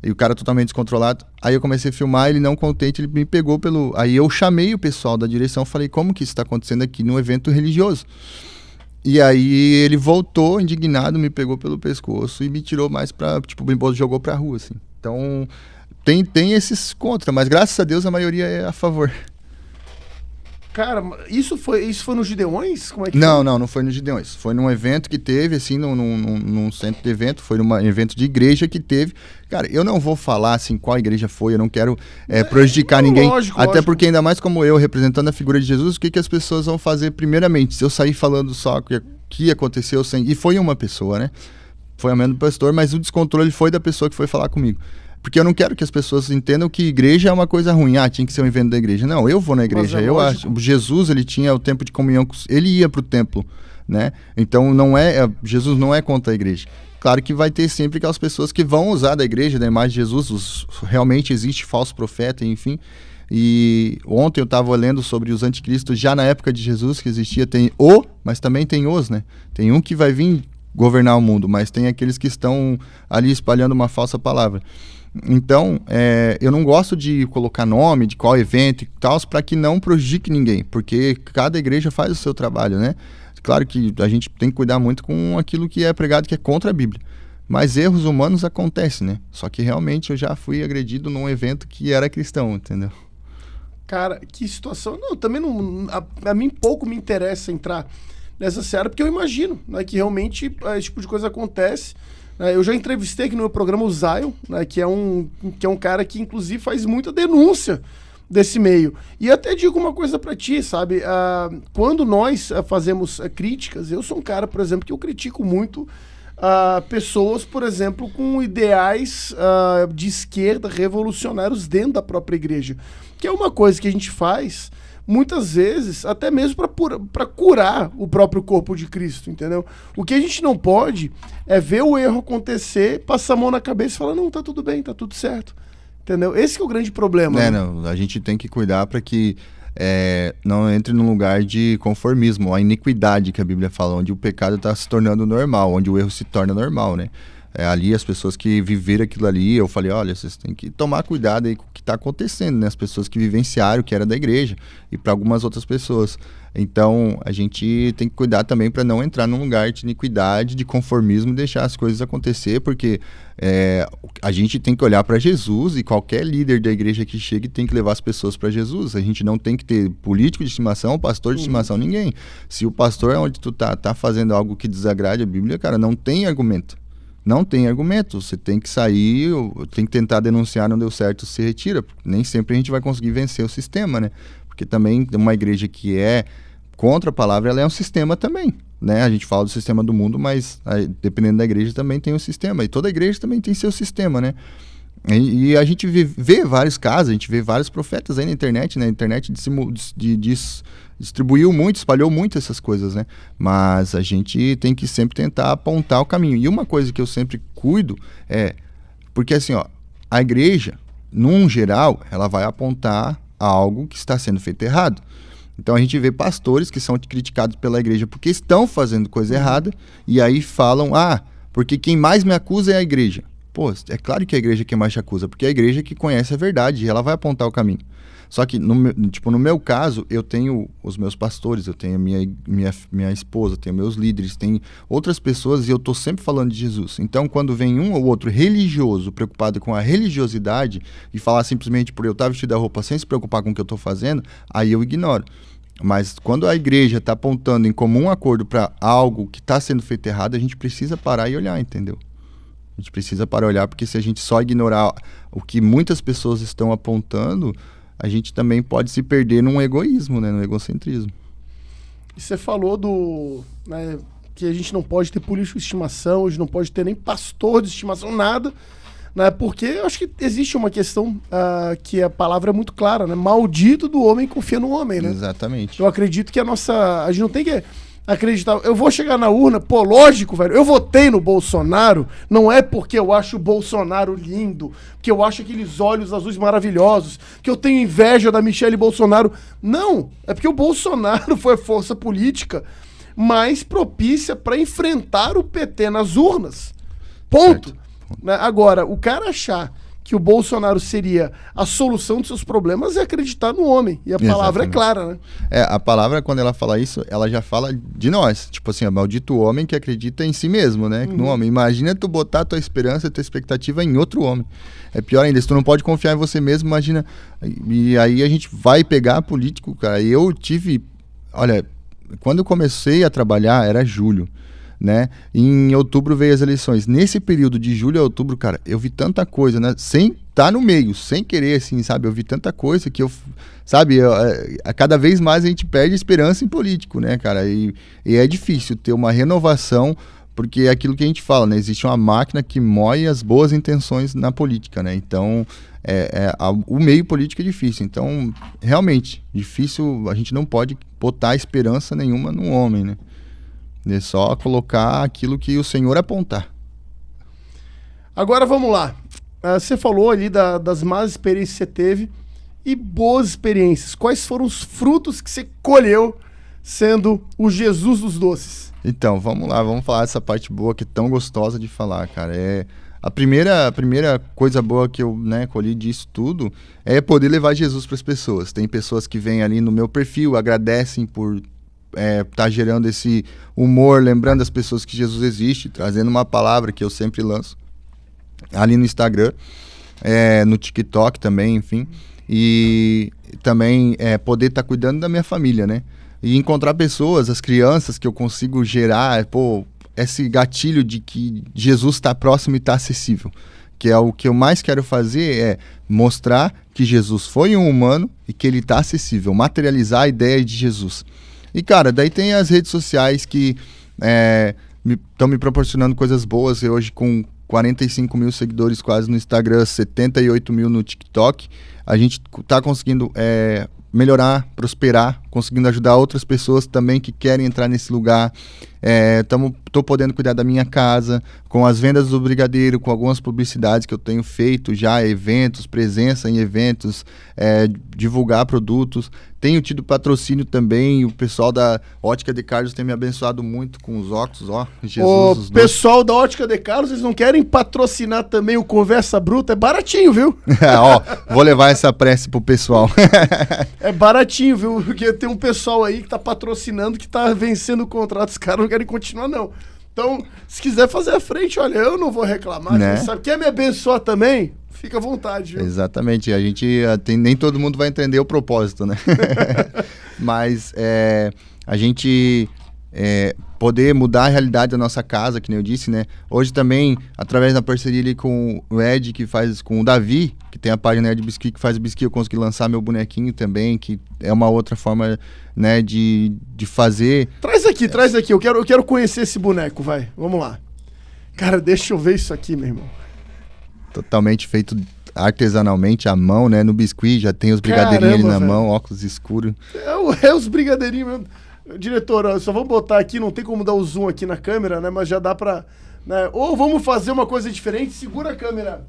e o cara totalmente descontrolado. Aí eu comecei a filmar, ele não contente, ele me pegou Aí eu chamei o pessoal da direção, falei, como que isso está acontecendo aqui num evento religioso? E aí ele voltou indignado, me pegou pelo pescoço e me tirou mais me jogou pra rua, assim. Então, tem esses contra, mas graças a Deus a maioria é a favor. Cara, isso foi no Gideões? Como é que Não foi no Gideões. Foi num evento que teve, assim, num centro de evento. Foi num evento de igreja que teve. Cara, eu não vou falar, assim, qual igreja foi. Eu não quero prejudicar ninguém. Até porque, ainda mais como eu, representando a figura de Jesus, o que as pessoas vão fazer primeiramente? Se eu sair falando só o que aconteceu sem... E foi uma pessoa, né? Foi a mesma pastor, mas o descontrole foi da pessoa que foi falar comigo. Porque eu não quero que as pessoas entendam que igreja é uma coisa ruim. Tinha que ser um evento da igreja. Não, eu vou na igreja. Eu acho. Jesus, ele tinha o tempo de comunhão. Ele ia pro templo, né? Então, Jesus não é contra a igreja. Claro que vai ter sempre aquelas pessoas que vão usar da igreja, da imagem de Jesus. Realmente existe falso profeta, enfim. E ontem eu estava lendo sobre os anticristos, já na época de Jesus, que existia, mas também tem os, né? Tem um que vai vir governar o mundo, mas tem aqueles que estão ali espalhando uma falsa palavra. Então, eu não gosto de colocar nome de qual evento e tal, para que não prejudique ninguém, porque cada igreja faz o seu trabalho, né? Claro que a gente tem que cuidar muito com aquilo que é pregado, que é contra a Bíblia. Mas erros humanos acontecem, né? Só que realmente eu já fui agredido num evento que era cristão, entendeu? Cara, que situação. Não, também não... A mim pouco me interessa entrar nessa seara, porque eu imagino, né, que realmente esse tipo de coisa acontece. Eu já entrevistei aqui no meu programa o Zion, né, que é um cara que, inclusive, faz muita denúncia desse meio. E até digo uma coisa pra ti, sabe? Quando nós fazemos críticas, eu sou um cara, por exemplo, que eu critico muito pessoas, por exemplo, com ideais de esquerda revolucionários dentro da própria igreja. Que é uma coisa que a gente faz... muitas vezes, até mesmo para curar o próprio corpo de Cristo, entendeu? O que a gente não pode é ver o erro acontecer, passar a mão na cabeça e falar, não, tá tudo bem, tá tudo certo, entendeu? Esse que é o grande problema. Né? Não, a gente tem que cuidar para que não entre num lugar de conformismo, a iniquidade que a Bíblia fala, onde o pecado está se tornando normal, onde o erro se torna normal, né? Ali as pessoas que viveram aquilo ali, eu falei, olha, vocês têm que tomar cuidado aí com o que está acontecendo, né? As pessoas que vivenciaram, que era da igreja, e para algumas outras pessoas. Então, a gente tem que cuidar também para não entrar num lugar de iniquidade, de conformismo e deixar as coisas acontecer, porque a gente tem que olhar para Jesus, e qualquer líder da igreja que chegue tem que levar as pessoas para Jesus. A gente não tem que ter político de estimação, pastor de estimação, ninguém. Se o pastor, onde tu tá fazendo algo que desagrade a Bíblia, cara, não tem argumento. Não tem argumento, você tem que sair, tem que tentar denunciar, não deu certo, se retira. Nem sempre a gente vai conseguir vencer o sistema, né? Porque também uma igreja que é contra a palavra, ela é um sistema também, né? A gente fala do sistema do mundo, mas dependendo da igreja também tem um sistema. E toda igreja também tem seu sistema, né? E a gente vê vários casos, a gente vê vários profetas aí na internet, né? A internet distribuiu muito, espalhou muito essas coisas, né? Mas a gente tem que sempre tentar apontar o caminho. E uma coisa que eu sempre cuido porque assim, a igreja, num geral, ela vai apontar algo que está sendo feito errado. Então a gente vê pastores que são criticados pela igreja porque estão fazendo coisa errada, e aí falam, porque quem mais me acusa é a igreja. Pô, é claro que é a igreja que mais te acusa, porque é a igreja que conhece a verdade e ela vai apontar o caminho. Só que, no meu caso, eu tenho os meus pastores, eu tenho minha esposa, tenho meus líderes, tem outras pessoas, e eu estou sempre falando de Jesus. Então, quando vem um ou outro religioso preocupado com a religiosidade e falar simplesmente por eu estar vestido da roupa sem se preocupar com o que eu estou fazendo, aí eu ignoro. Mas quando a igreja está apontando em comum acordo para algo que está sendo feito errado, a gente precisa parar e olhar, entendeu? A gente precisa parar e olhar, porque se a gente só ignorar o que muitas pessoas estão apontando, a gente também pode se perder num egoísmo, né? Num egocentrismo. E você falou que a gente não pode ter político de estimação, a gente não pode ter nem pastor de estimação, nada, né? Porque eu acho que existe uma questão que a palavra é muito clara, né? Maldito do homem que confia no homem, né? Exatamente. Eu acredito que a gente não tem que acreditar, eu vou chegar na urna, lógico, velho, eu votei no Bolsonaro, não é porque eu acho o Bolsonaro lindo, que eu acho aqueles olhos azuis maravilhosos, que eu tenho inveja da Michelle Bolsonaro, não, é porque o Bolsonaro foi a força política mais propícia para enfrentar o PT nas urnas, ponto. Né? Agora, o cara achar que o Bolsonaro seria a solução dos seus problemas é acreditar no homem. E a palavra é clara, né? A palavra, quando ela fala isso, ela já fala de nós. Tipo assim, maldito homem que acredita em si mesmo, né? No homem. Imagina tu botar a tua esperança, a tua expectativa em outro homem. É pior ainda, se tu não pode confiar em você mesmo, imagina. E aí a gente vai pegar político, cara. E eu tive... Olha, quando eu comecei a trabalhar, era julho. Né? Em outubro veio as eleições. Nesse período de julho a outubro, cara, eu vi tanta coisa, né? Sem estar no meio, sem querer, assim, sabe? Eu vi tanta coisa que cada vez mais a gente perde esperança em político, né, cara? E é difícil ter uma renovação, porque é aquilo que a gente fala, né? Existe uma máquina que moe as boas intenções na política, né? Então, o meio político é difícil. Então, realmente, difícil, a gente não pode botar esperança nenhuma no homem, né? É só colocar aquilo que o Senhor apontar. Agora vamos lá. Você falou ali das más experiências que você teve e boas experiências. Quais foram os frutos que você colheu sendo o Jesus dos doces? Então, vamos lá. Vamos falar dessa parte boa que é tão gostosa de falar, cara. A primeira coisa boa que eu, né, colhi disso tudo é poder levar Jesus para as pessoas. Tem pessoas que vêm ali no meu perfil, agradecem por... tá gerando esse humor, lembrando as pessoas que Jesus existe, trazendo uma palavra que eu sempre lanço ali no Instagram, no TikTok também, enfim, e também poder estar cuidando da minha família, né? E encontrar pessoas, as crianças, que eu consigo gerar, esse gatilho de que Jesus está próximo e está acessível, que é o que eu mais quero fazer, é mostrar que Jesus foi um humano e que ele está acessível, materializar a ideia de Jesus. E, cara, daí tem as redes sociais que estão me proporcionando coisas boas. Eu hoje, com 45 mil seguidores quase no Instagram, 78 mil no TikTok, a gente está conseguindo melhorar, prosperar, conseguindo ajudar outras pessoas também que querem entrar nesse lugar. Estou podendo cuidar da minha casa, com as vendas do Brigadeiro, com algumas publicidades que eu tenho feito já, eventos, presença em eventos, divulgar produtos. Tenho tido patrocínio também, o pessoal da Ótica de Carlos tem me abençoado muito com os óculos, Jesus. O pessoal da Ótica de Carlos, eles não querem patrocinar também o Conversa Bruta? É baratinho, viu? Vou levar essa prece pro pessoal. É baratinho, viu? Porque tem um pessoal aí que tá patrocinando, que tá vencendo o contrato, os caras não querem continuar, não. Então, se quiser fazer a frente, olha, eu não vou reclamar, né? Sabe? Quer me abençoar também? Fica à vontade, viu? Exatamente, a gente nem todo mundo vai entender o propósito, né? Mas a gente poder mudar a realidade da nossa casa, que nem eu disse, né? Hoje também, através da parceria ali com o Ed, que faz com o Davi, que tem a página Ed Biscuit, que faz o biscuit, eu consegui lançar meu bonequinho também, que é uma outra forma, né, de fazer... Traz aqui, eu quero conhecer esse boneco, vai, vamos lá. Cara, deixa eu ver isso aqui, meu irmão. Totalmente feito artesanalmente à mão, né? No biscuit já tem os brigadeirinhos ali na mão, óculos escuros. É os brigadeirinhos mesmo. Diretor, só vamos botar aqui, não tem como dar o zoom aqui na câmera, né? Mas já dá pra... Né? Ou vamos fazer uma coisa diferente, segura a câmera.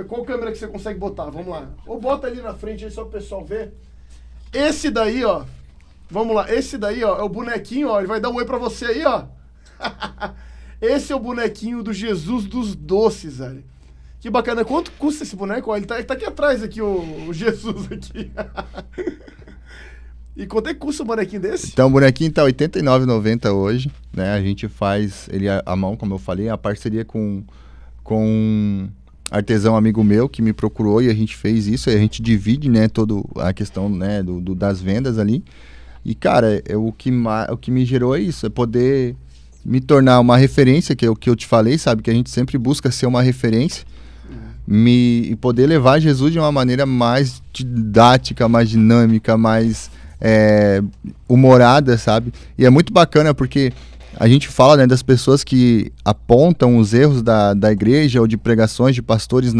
Qual câmera que você consegue botar? Vamos lá. Ou bota ali na frente aí só pro pessoal ver. Esse daí, ó. Vamos lá. Esse daí, ó, é o bonequinho, ó. Ele vai dar um oi pra você aí, ó. Esse é o bonequinho do Jesus dos doces, velho. Que bacana. Quanto custa esse boneco? Ó, ele tá aqui atrás, aqui, o Jesus aqui. E quanto é que custa um bonequinho desse? Então, o bonequinho tá R$ 89,90 hoje, né? A gente faz ele à mão, como eu falei, a parceria com um artesão amigo meu que me procurou e a gente fez isso. E a gente divide, né, toda a questão, né, das vendas ali. E, cara, o que me gerou é isso, é poder me tornar uma referência, que é o que eu te falei, sabe? Que a gente sempre busca ser uma referência. E poder levar Jesus de uma maneira mais didática, mais dinâmica, mais humorada, sabe? E é muito bacana porque a gente fala, né, das pessoas que apontam os erros da igreja ou de pregações de pastores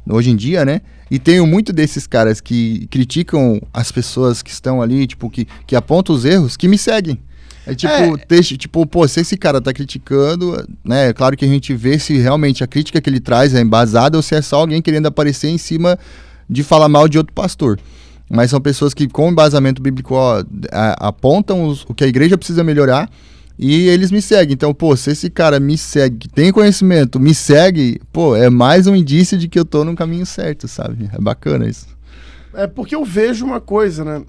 hoje em dia, né? E tenho muito desses caras que criticam as pessoas que estão ali, tipo, que apontam os erros, que me seguem. Se esse cara tá criticando, né? É claro que a gente vê se realmente a crítica que ele traz é embasada ou se é só alguém querendo aparecer em cima de falar mal de outro pastor. Mas são pessoas que, com embasamento bíblico, apontam o que a igreja precisa melhorar E eles me seguem. Então, pô, se esse cara me segue, tem conhecimento, me segue, pô, é mais um indício de que eu tô no caminho certo, sabe? É bacana isso. É porque eu vejo uma coisa, né?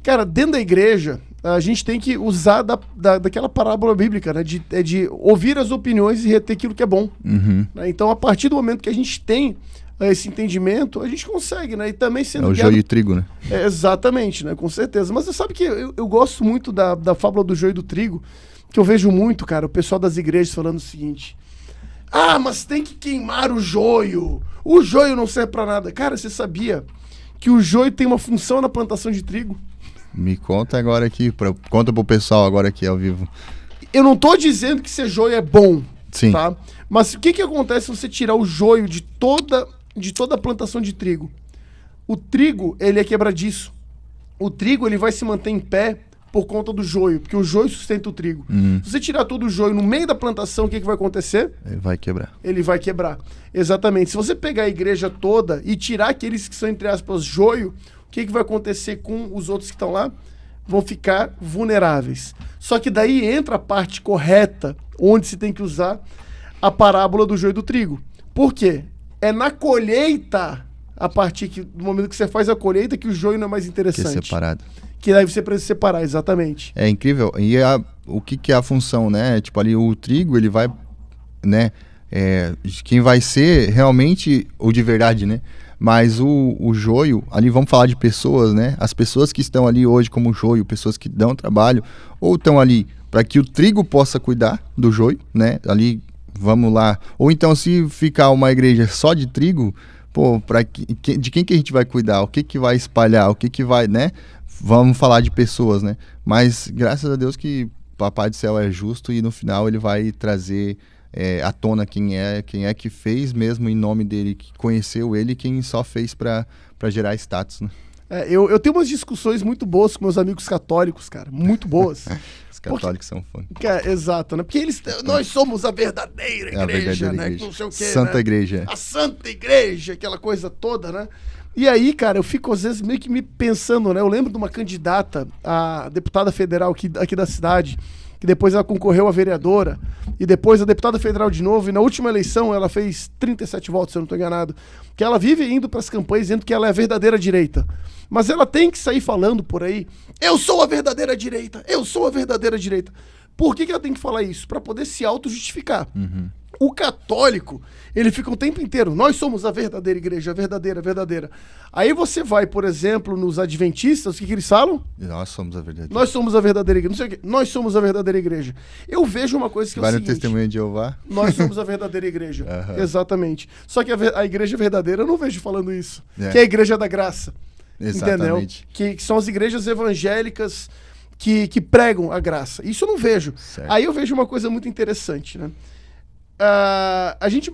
Cara, dentro da igreja, a gente tem que usar daquela parábola bíblica, né? De ouvir as opiniões e reter aquilo que é bom. Uhum. Né? Então, a partir do momento que a gente tem esse entendimento, a gente consegue, né? E também sendo É o joio e trigo, né? Exatamente, né? Com certeza. Mas você sabe que eu gosto muito da fábula do joio e do trigo, que eu vejo muito, cara, o pessoal das igrejas falando o seguinte: ah, mas tem que queimar o joio. O joio não serve pra nada. Cara, você sabia que o joio tem uma função na plantação de trigo? Me conta agora aqui, conta pro pessoal agora aqui ao vivo. Eu não tô dizendo que ser joio é bom, Sim. tá? Mas o que acontece se você tirar o joio de toda a plantação de trigo? O trigo, ele é quebradiço. O trigo, ele vai se manter em pé por conta do joio, porque o joio sustenta o trigo. Se você tirar todo o joio no meio da plantação, o que vai acontecer? Ele vai quebrar. Ele vai quebrar. Exatamente. Se você pegar a igreja toda e tirar aqueles que são, entre aspas, joio, o que vai acontecer com os outros que estão lá? Vão ficar vulneráveis. Só que daí entra a parte correta, onde se tem que usar a parábola do joio e do trigo. Por quê? É na colheita, a partir do momento que você faz a colheita, que o joio não é mais interessante. Que é separado. Que daí você precisa separar, exatamente. É incrível. E o que é a função, né? Tipo, ali o trigo, ele vai, né? Quem vai ser realmente o de verdade, né? Mas o joio, ali vamos falar de pessoas, né? As pessoas que estão ali hoje como joio, pessoas que dão trabalho, ou estão ali para que o trigo possa cuidar do joio, né? Ali, vamos lá. Ou então, se ficar uma igreja só de trigo, pô, de quem que a gente vai cuidar? O que vai espalhar? O que vai, né? Vamos falar de pessoas, né? Mas graças a Deus que Papai do Céu é justo e no final ele vai trazer à tona quem é que fez mesmo em nome dele, que conheceu ele, quem só fez para gerar status, né? Eu tenho umas discussões muito boas com meus amigos católicos, cara, muito boas. Os católicos são fã. Exato, né? Porque nós somos a verdadeira igreja, né? Igreja. Não sei o quê, Santa né? Igreja. A Santa Igreja, aquela coisa toda, né? E aí, cara, eu fico às vezes meio que me pensando, né? Eu lembro de uma candidata a deputada federal aqui da cidade, que depois ela concorreu a vereadora, e depois a deputada federal de novo, e na última eleição ela fez 37 votos, se eu não estou enganado, que ela vive indo para as campanhas dizendo que ela é a verdadeira direita. Mas ela tem que sair falando por aí: eu sou a verdadeira direita, eu sou a verdadeira direita. Por que ela tem que falar isso? Para poder se auto-justificar. O católico, ele fica o tempo inteiro: nós somos a verdadeira igreja, a verdadeira. Aí você vai, por exemplo, nos adventistas, o que eles falam? Nós somos a verdadeira. Nós somos a verdadeira igreja. Não sei o quê. Nós somos a verdadeira igreja. Eu vejo uma coisa que é o Vai no seguinte: Testemunho de Jeová? nós somos a verdadeira igreja. Exatamente. Só que a igreja verdadeira eu não vejo falando isso. Que é a igreja da graça. Exatamente. Entendeu? Que são as igrejas evangélicas que pregam a graça. Isso eu não vejo. Certo. Aí eu vejo uma coisa muito interessante, né? A gente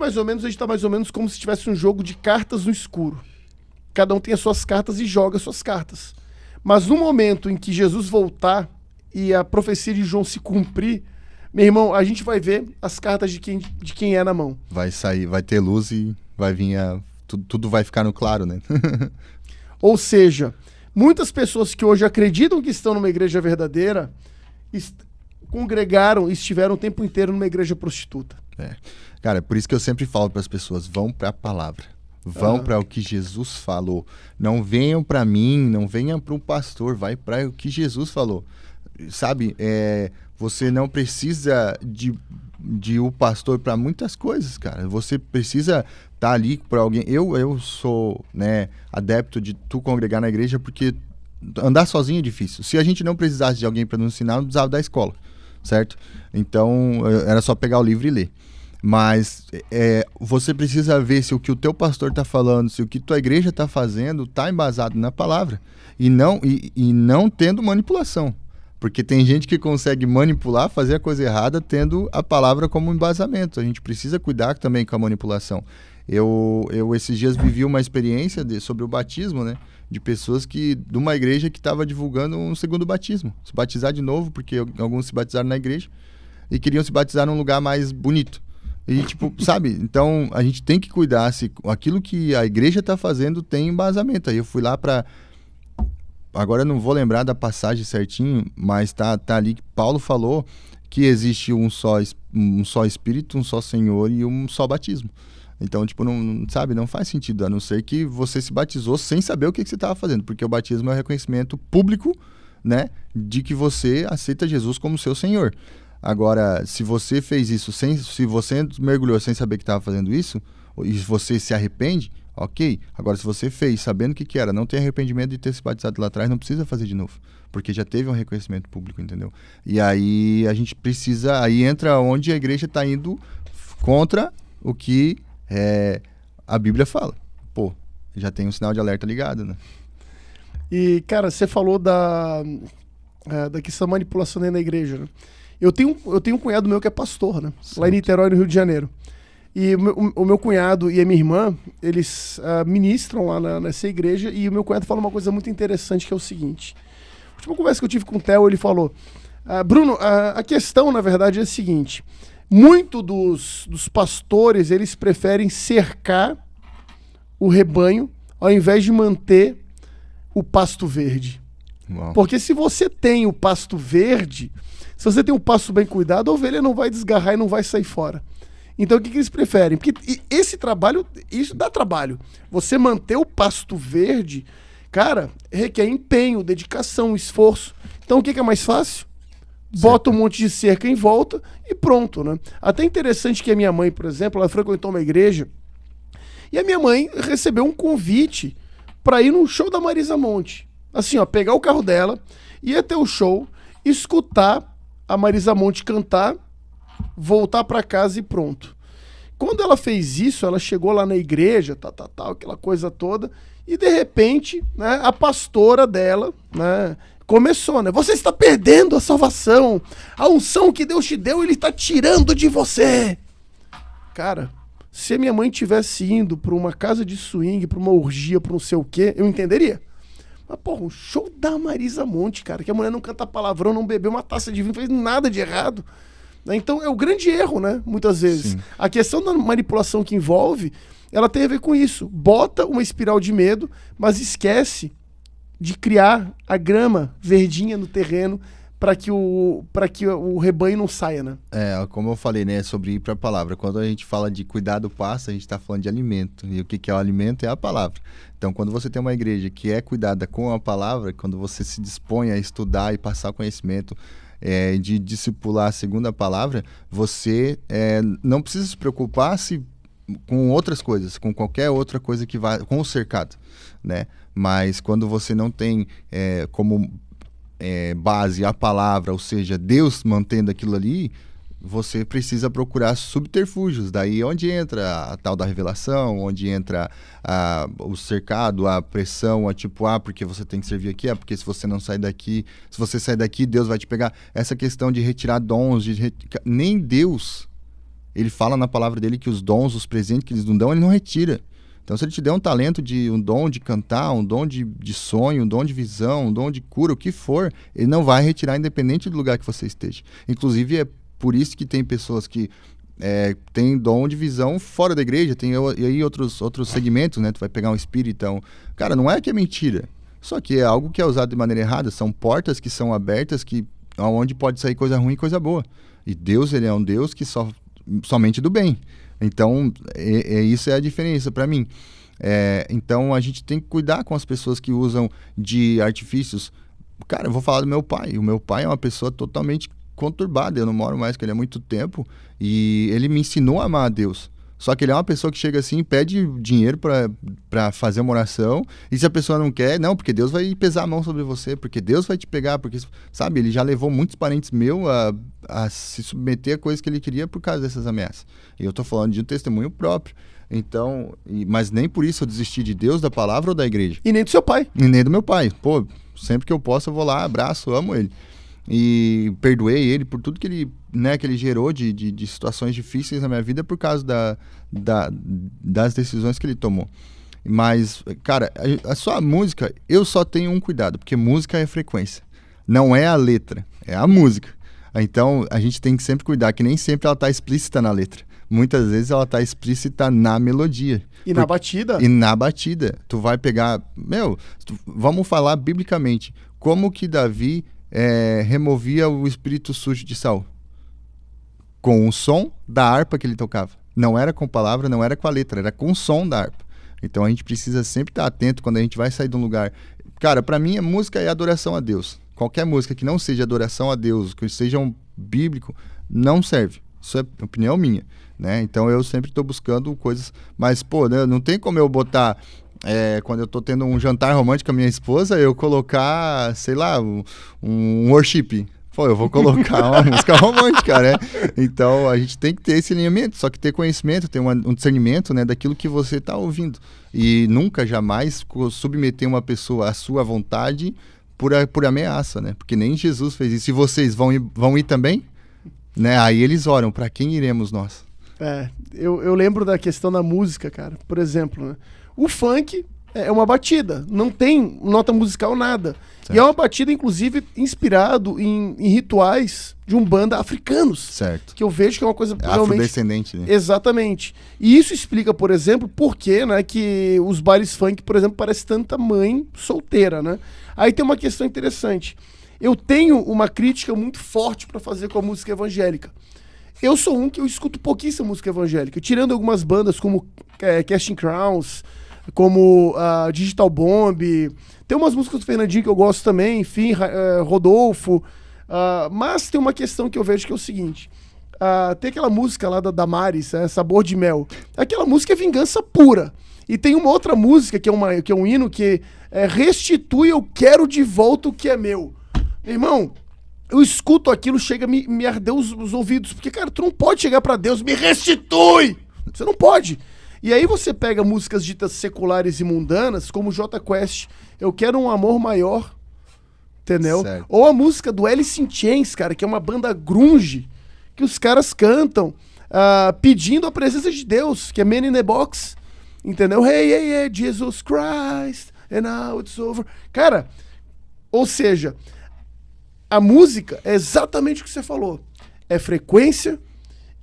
está mais ou menos como se tivesse um jogo de cartas no escuro. Cada um tem as suas cartas e joga as suas cartas. Mas no momento em que Jesus voltar e a profecia de João se cumprir, meu irmão, a gente vai ver as cartas de quem é na mão. Vai sair, vai ter luz e vai vir tudo vai ficar no claro, né? Ou seja, muitas pessoas que hoje acreditam que estão numa igreja verdadeira congregaram e estiveram o tempo inteiro numa igreja prostituta. Cara, é por isso que eu sempre falo para as pessoas: vão para a palavra, vão para o que Jesus falou. Não venham para mim, não venham para o pastor, vai para o que Jesus falou. Sabe, você não precisa de o pastor para muitas coisas, cara. Você precisa estar ali para alguém. Eu sou, né, adepto de tu congregar na igreja, porque andar sozinho é difícil. Se a gente não precisasse de alguém para nos ensinar, não precisava da escola, certo? Então, era só pegar o livro e ler. Mas você precisa ver se o que o teu pastor está falando, se o que tua igreja está fazendo está embasado na palavra e não tendo manipulação. Porque tem gente que consegue manipular, fazer a coisa errada, tendo a palavra como embasamento. A gente precisa cuidar também com a manipulação. Eu esses dias vivi uma experiência sobre o batismo, né? De pessoas de uma igreja que estava divulgando um segundo batismo. Se batizar de novo, porque alguns se batizaram na igreja e queriam se batizar num lugar mais bonito. E tipo, sabe? Então, a gente tem que cuidar se aquilo que a igreja está fazendo tem embasamento. Aí eu fui lá para agora eu não vou lembrar da passagem certinho, mas tá ali que Paulo falou que existe um só Espírito, um só Senhor e um só batismo. Então, tipo, não faz sentido, a não ser que você se batizou sem saber o que você estava fazendo, porque o batismo é o reconhecimento público, né, de que você aceita Jesus como seu Senhor. Agora, se você fez isso se você mergulhou sem saber que estava fazendo isso, e você se arrepende, ok. Agora, se você fez sabendo o que era, não tem arrependimento de ter se batizado lá atrás, não precisa fazer de novo, porque já teve um reconhecimento público, entendeu? E aí a gente precisa, aí entra onde a igreja está indo contra o que a Bíblia fala. Pô, já tem um sinal de alerta ligado, né? E, cara, você falou da questão da manipulação dentro da igreja, né? Eu tenho um cunhado meu que é pastor, né? Certo. Lá em Niterói, no Rio de Janeiro. E o meu cunhado e a minha irmã, eles ministram lá nessa igreja, e o meu cunhado fala uma coisa muito interessante, que é o seguinte. A última conversa que eu tive com o Theo, ele falou, Bruno, a questão, na verdade, é a seguinte, muito dos pastores, eles preferem cercar o rebanho, ao invés de manter o pasto verde. Uau. Porque se você tem o pasto verde, se você tem um pasto bem cuidado, a ovelha não vai desgarrar e não vai sair fora. Então o que eles preferem? Porque esse trabalho, isso dá trabalho. Você manter o pasto verde, cara, requer empenho, dedicação, esforço. Então o que é mais fácil? Bota um monte de cerca em volta e pronto, né? Até interessante que a minha mãe, por exemplo, ela frequentou uma igreja e a minha mãe recebeu um convite para ir num show da Marisa Monte. Assim, ó, pegar o carro dela, ir até o show, escutar a Marisa Monte cantar, voltar para casa e pronto. Quando ela fez isso, ela chegou lá na igreja, aquela coisa toda, e de repente, né, a pastora dela, né, começou, né? Você está perdendo a salvação, a unção que Deus te deu, Ele está tirando de você. Cara, se a minha mãe tivesse indo para uma casa de swing, para uma orgia, para não sei o quê, eu entenderia. Mas, porra, um show da Marisa Monte, cara, que a mulher não canta palavrão, não bebeu uma taça de vinho, não fez nada de errado. Então é o grande erro, né? Muitas vezes. Sim. A questão da manipulação que envolve, ela tem a ver com isso. Bota uma espiral de medo, mas esquece de criar a grama verdinha no terreno para que o rebanho não saia, né? Como eu falei, né? Sobre ir para a palavra. Quando a gente fala de cuidar do pasto, a gente está falando de alimento. E o que é o alimento é a palavra. Então, quando você tem uma igreja que é cuidada com a palavra, quando você se dispõe a estudar e passar conhecimento, de discipular segundo a palavra, você não precisa se preocupar com outras coisas, com qualquer outra coisa que vá, com o cercado, né? Mas quando você não tem como base a palavra, ou seja, Deus mantendo aquilo ali, você precisa procurar subterfúgios. Daí onde entra a tal da revelação, onde entra o cercado, a pressão, porque você tem que servir aqui, porque se você não sair daqui, se você sair daqui, Deus vai te pegar. Essa questão de retirar dons, nem Deus, ele fala na palavra dele que os dons, os presentes que eles não dão, ele não retira. Então, se ele te der um talento, um dom de cantar, um dom de sonho, um dom de visão, um dom de cura, o que for, ele não vai retirar independente do lugar que você esteja. Inclusive, é por isso que tem pessoas que têm dom de visão fora da igreja, tem aí outros segmentos, né? Tu vai pegar um espiritão. Cara, não é que é mentira, só que é algo que é usado de maneira errada. São portas que são abertas, onde pode sair coisa ruim e coisa boa. E Deus, ele é um Deus que somente do bem. Então, isso é a diferença para mim. Então, a gente tem que cuidar com as pessoas que usam de artifícios. Cara, eu vou falar do meu pai. O meu pai é uma pessoa totalmente conturbada. Eu não moro mais com ele há muito tempo. E ele me ensinou a amar a Deus. Só que ele é uma pessoa que chega assim e pede dinheiro para fazer uma oração. E se a pessoa não quer, não, porque Deus vai pesar a mão sobre você, porque Deus vai te pegar, porque, sabe, ele já levou muitos parentes meus a se submeter a coisas que ele queria por causa dessas ameaças. E eu tô falando de um testemunho próprio. Então, mas nem por isso eu desisti de Deus, da palavra ou da igreja. E nem do seu pai. E nem do meu pai. Pô, sempre que eu posso eu vou lá, abraço, amo ele. E perdoei ele por tudo que ele, né, que ele gerou de situações difíceis na minha vida por causa das decisões que ele tomou. Mas, cara, a sua música, eu só tenho um cuidado, porque música é frequência. Não é a letra, é a música. Então, a gente tem que sempre cuidar, que nem sempre ela está explícita na letra. muitas vezes ela tá explícita na melodia. E na batida. E na batida. Tu vai pegar... vamos falar biblicamente. Como que Davi removia o espírito sujo de Saul? Com o som da harpa que ele tocava. Não era com palavra, não era com a letra, era com o som da harpa. Então a gente precisa sempre estar atento quando a gente vai sair de um lugar. Cara, pra mim a música é adoração a Deus. Qualquer música que não seja adoração a Deus, que seja um bíblico, não serve. Isso é opinião minha, né? Então eu sempre estou buscando coisas... Mas, pô, né, não tem como eu botar... quando eu tô tendo um jantar romântico com a minha esposa, eu colocar, sei lá, um worship. Pô, eu vou colocar uma música romântica, né? Então, a gente tem que ter esse alinhamento, só que ter conhecimento, ter um discernimento, né, daquilo que você tá ouvindo. E nunca, jamais submeter uma pessoa à sua vontade por ameaça, né? Porque nem Jesus fez isso. E vocês vão ir também? Né? Aí eles oram, para quem iremos nós? Eu lembro da questão da música, cara. Por exemplo, né? O funk é uma batida, não tem nota musical, nada. Certo. E é uma batida, inclusive, inspirado em rituais de umbanda africanos. Certo. Que eu vejo que é uma coisa realmente... Afrodescendente, né? Exatamente. E isso explica, por exemplo, por que, né, que os bailes funk, por exemplo, parece tanta mãe solteira, né? Aí tem uma questão interessante. Eu tenho uma crítica muito forte para fazer com a música evangélica. Eu sou um que eu escuto pouquíssima música evangélica, tirando algumas bandas como Casting Crowns, como Digital Bomb. Tem umas músicas do Fernandinho que eu gosto também, enfim, Rodolfo. Mas tem uma questão que eu vejo que é o seguinte. Tem aquela música lá da Damares, Sabor de Mel. Aquela música é vingança pura. E tem uma outra música que é um hino que restitui, eu quero de volta o que é meu. Meu irmão, eu escuto aquilo, chega a me arder os ouvidos. Porque, cara, tu não pode chegar pra Deus, me restitui! Você não pode. E aí você pega músicas ditas seculares e mundanas, como Jota Quest, Eu Quero um Amor Maior, entendeu? Certo. Ou a música do Alice in Chains, cara, que é uma banda grunge, que os caras cantam pedindo a presença de Deus, que é Man in the Box, entendeu? Hey, hey, hey, Jesus Christ, and now it's over. Cara, ou seja... A música é exatamente o que você falou. É frequência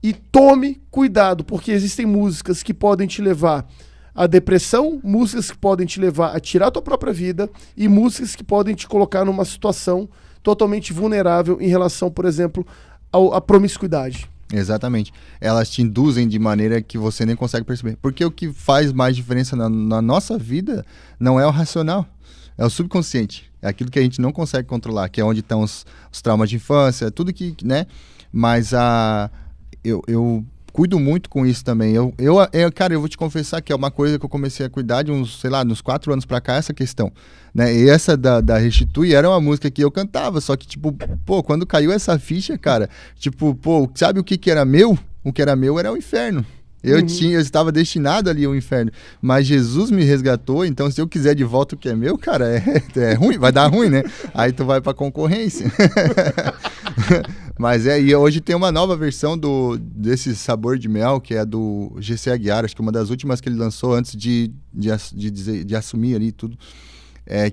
e tome cuidado, porque existem músicas que podem te levar à depressão, músicas que podem te levar a tirar a tua própria vida e músicas que podem te colocar numa situação totalmente vulnerável em relação, por exemplo, à promiscuidade. Exatamente. Elas te induzem de maneira que você nem consegue perceber. Porque o que faz mais diferença na nossa vida não é o racional, é o subconsciente. É aquilo que a gente não consegue controlar, que é onde estão os traumas de infância, tudo que, né? Mas eu cuido muito com isso também. Cara, eu vou te confessar que é uma coisa que eu comecei a cuidar de uns 4 anos pra cá, essa questão, né? E essa da Restitui era uma música que eu cantava, só que, tipo, pô, quando caiu essa ficha, cara, tipo, pô, sabe o que era meu? O que era meu era o inferno. Eu estava destinado ali ao inferno, mas Jesus me resgatou, então se eu quiser de volta o que é meu, cara, é ruim, vai dar ruim, né? Aí tu vai pra concorrência. Mas e hoje tem uma nova versão desse Sabor de Mel, que é do GC Aguiar, acho que uma das últimas que ele lançou antes de assumir ali tudo,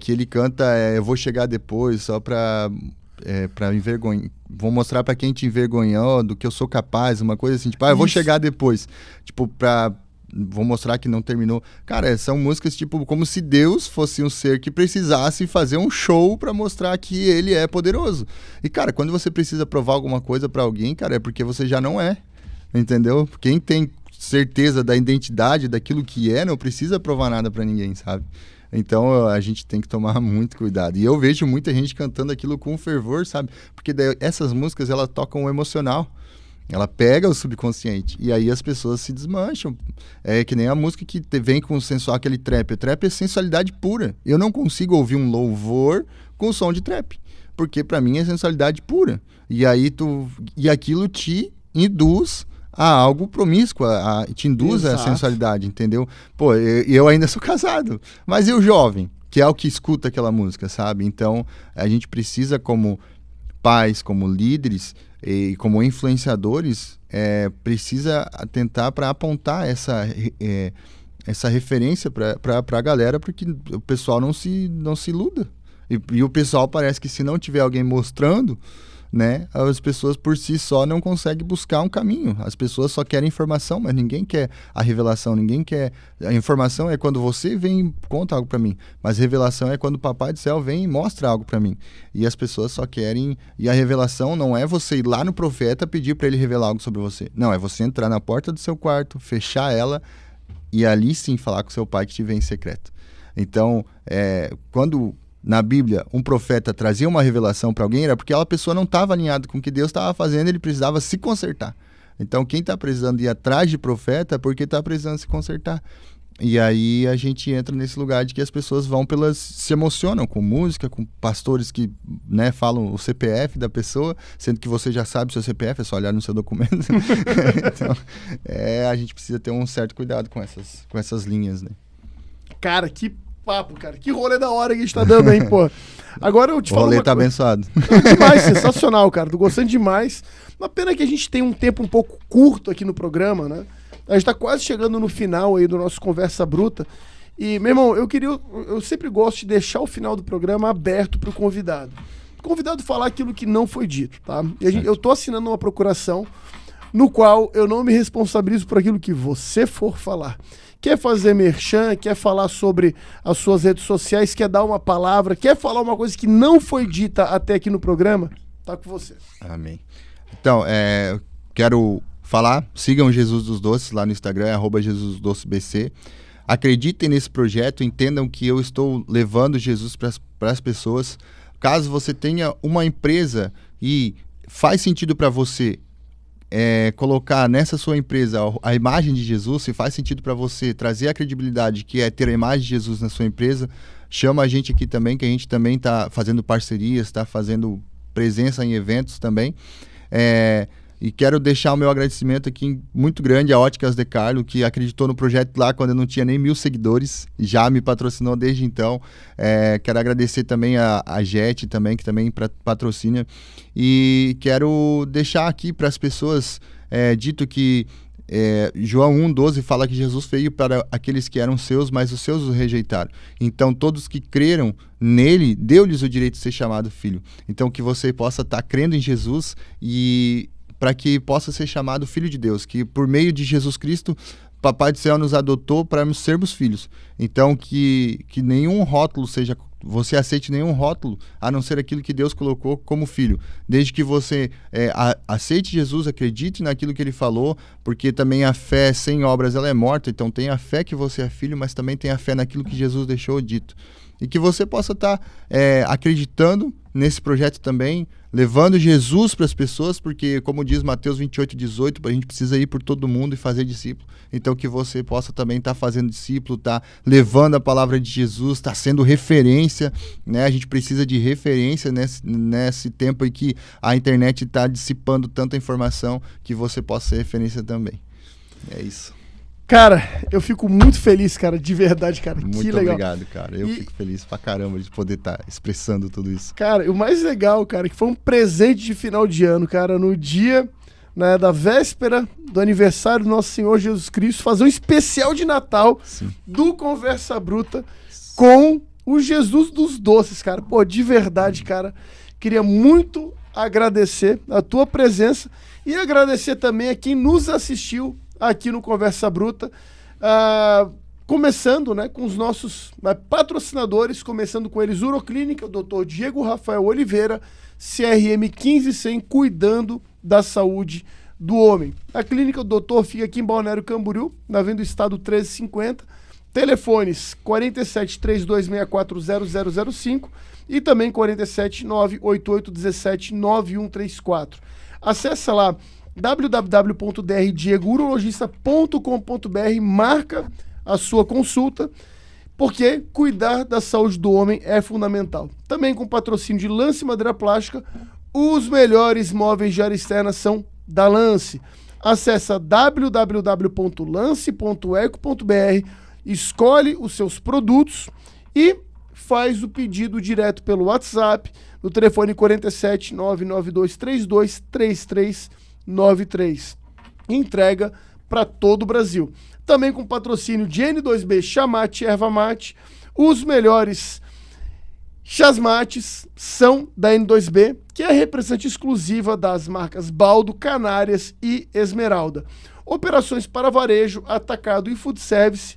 que ele canta Eu Vou Chegar Depois, só pra envergonhar. Vou mostrar pra quem te envergonhou do que eu sou capaz, uma coisa assim, tipo, eu vou chegar depois. Tipo, vou mostrar que não terminou. Cara, são músicas, tipo, como se Deus fosse um ser que precisasse fazer um show pra mostrar que ele é poderoso. E, cara, quando você precisa provar alguma coisa pra alguém, cara, é porque você já não é. Entendeu? Quem tem certeza da identidade, daquilo que não precisa provar nada pra ninguém, sabe? Então a gente tem que tomar muito cuidado. E eu vejo muita gente cantando aquilo com fervor, sabe? Porque daí, essas músicas, elas tocam o emocional. Ela pega o subconsciente. E aí as pessoas se desmancham. É que nem a música que vem com o sensual, aquele trap. O trap é sensualidade pura. Eu não consigo ouvir um louvor com som de trap. Porque pra mim é sensualidade pura. E aí aquilo te induz a algo promíscuo, te induz a sensualidade, entendeu? Pô, eu ainda sou casado, mas e o jovem, que é o que escuta aquela música, sabe? Então, a gente precisa, como pais, como líderes e como influenciadores, precisa tentar para apontar essa referência para a galera, porque o pessoal não se iluda. E o pessoal parece que se não tiver alguém mostrando, né? As pessoas por si só não conseguem buscar um caminho. As pessoas só querem informação, mas ninguém quer a revelação, ninguém quer... A informação é quando você vem e conta algo para mim, mas revelação é quando o Papai do Céu vem e mostra algo para mim. E as pessoas só querem... E a revelação não é você ir lá no profeta pedir para ele revelar algo sobre você. Não, é você entrar na porta do seu quarto, fechar ela e ali sim falar com seu pai que te vê em secreto. Então, quando... Na Bíblia, um profeta trazia uma revelação para alguém, era porque aquela pessoa não estava alinhada com o que Deus estava fazendo, ele precisava se consertar. Então, quem está precisando ir atrás de profeta é porque está precisando se consertar. E aí a gente entra nesse lugar de que as pessoas se emocionam com música, com pastores que, né, falam o CPF da pessoa, sendo que você já sabe o seu CPF, é só olhar no seu documento. Então, a gente precisa ter um certo cuidado com essas linhas, né? Cara, que papo, cara. Que rolê da hora que a gente tá dando aí, pô. Agora eu te falo. O rolê tá abençoado. Demais, sensacional, cara. Tô gostando demais. Uma pena que a gente tem um tempo um pouco curto aqui no programa, né? A gente tá quase chegando no final aí do nosso Conversa Bruta. E, meu irmão, eu sempre gosto de deixar o final do programa aberto pro convidado. O convidado falar aquilo que não foi dito, tá? E eu tô assinando uma procuração no qual eu não me responsabilizo por aquilo que você for falar. Quer fazer merchan, quer falar sobre as suas redes sociais, quer dar uma palavra, quer falar uma coisa que não foi dita até aqui no programa, tá com você. Amém. Então, quero falar, sigam Jesus dos Doces lá no Instagram, @JesusDoceBC. Acreditem nesse projeto, entendam que eu estou levando Jesus para as pessoas. Caso você tenha uma empresa e faz sentido para você colocar nessa sua empresa a imagem de Jesus, se faz sentido para você trazer a credibilidade que é ter a imagem de Jesus na sua empresa, chama a gente aqui também, que a gente também está fazendo parcerias, está fazendo presença em eventos também. E quero deixar o meu agradecimento aqui muito grande à Óticas De Carlo, que acreditou no projeto lá quando eu não tinha nem 1.000 seguidores, já me patrocinou desde então. Quero agradecer também a Jet, também, que também patrocina. E quero deixar aqui para as pessoas dito que João 1,12 fala que Jesus veio para aqueles que eram seus, mas os seus o rejeitaram. Então, todos que creram nele, deu-lhes o direito de ser chamado filho. Então, que você possa estar crendo em Jesus e para que possa ser chamado filho de Deus, que por meio de Jesus Cristo, Papai do Céu nos adotou para sermos filhos. Então, que nenhum rótulo você aceite nenhum rótulo, a não ser aquilo que Deus colocou como filho. Desde que você aceite Jesus, acredite naquilo que ele falou, porque também a fé sem obras ela é morta, então tem a fé que você é filho, mas também tem a fé naquilo que Jesus deixou dito. E que você possa estar acreditando nesse projeto também, levando Jesus para as pessoas, porque, como diz Mateus 28:18, a gente precisa ir por todo mundo e fazer discípulo. Então, que você possa também estar fazendo discípulo, estar levando a palavra de Jesus, estar sendo referência, né? A gente precisa de referência nesse tempo aí que a internet está dissipando tanta informação, que você possa ser referência também. É isso. Cara, eu fico muito feliz, cara, de verdade, cara. Muito que legal. Obrigado, cara. Eu fico feliz pra caramba de poder estar expressando tudo isso. Cara, o mais legal, cara, que foi um presente de final de ano, cara, no dia, né, da véspera do aniversário do nosso Senhor Jesus Cristo, fazer um especial de Natal do Conversa Bruta com o Jesus dos Doces, cara. Pô, de verdade, cara, queria muito agradecer a tua presença e agradecer também a quem nos assistiu aqui no Conversa Bruta, começando, né, com os nossos patrocinadores, começando com eles, Uroclínica, o Dr. Diego Rafael Oliveira, CRM 1500, cuidando da saúde do homem. A clínica do doutor fica aqui em Balneário Camboriú, na Avenida do Estado 1350, telefones 47-3264-0005 e também 47-98817-9134. Acesse lá www.drdiegurologista.com.br, marca a sua consulta, porque cuidar da saúde do homem é fundamental. Também com patrocínio de Lance Madeira Plástica, os melhores móveis de área externa são da Lance. Acesse www.lance.eco.br, escolhe os seus produtos e faz o pedido direto pelo WhatsApp, no telefone 47 992 32 3393. Entrega para todo o Brasil. Também com patrocínio de N2B, Chamate, Erva Mate, os melhores Chasmates são da N2B, que é a representante exclusiva das marcas Baldo, Canárias e Esmeralda. Operações para varejo, atacado e food service.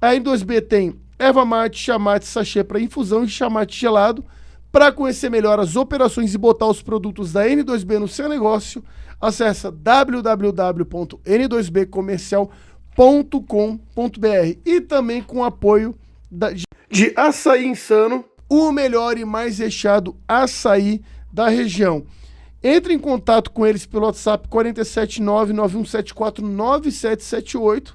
A N2B tem erva mate, chamate, sachê para infusão e chamate gelado. Para conhecer melhor as operações e botar os produtos da N2B no seu negócio, acessa www.n2bcomercial.com.br e também com apoio de Açaí Insano, o melhor e mais recheado açaí da região. Entre em contato com eles pelo WhatsApp 479-9174-9778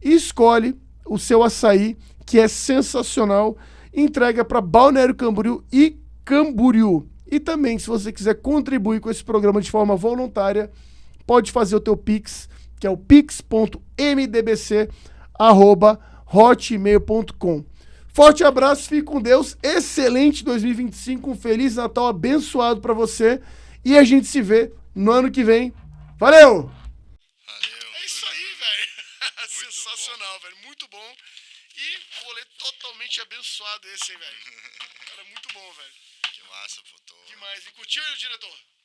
e escolhe o seu açaí, que é sensacional. Entrega para Balneário Camboriú e Camboriú. E também, se você quiser contribuir com esse programa de forma voluntária, pode fazer o teu Pix, que é o pix.mdbc@hotmail.com. Forte abraço, fique com Deus, excelente 2025, um Feliz Natal abençoado para você e a gente se vê no ano que vem. Valeu! Valeu. É isso aí, velho. Sensacional, velho. Muito bom. E rolê totalmente abençoado esse, hein, velho. Cara, muito bom, velho. Que massa, pô. Demais. E curtiu, diretor?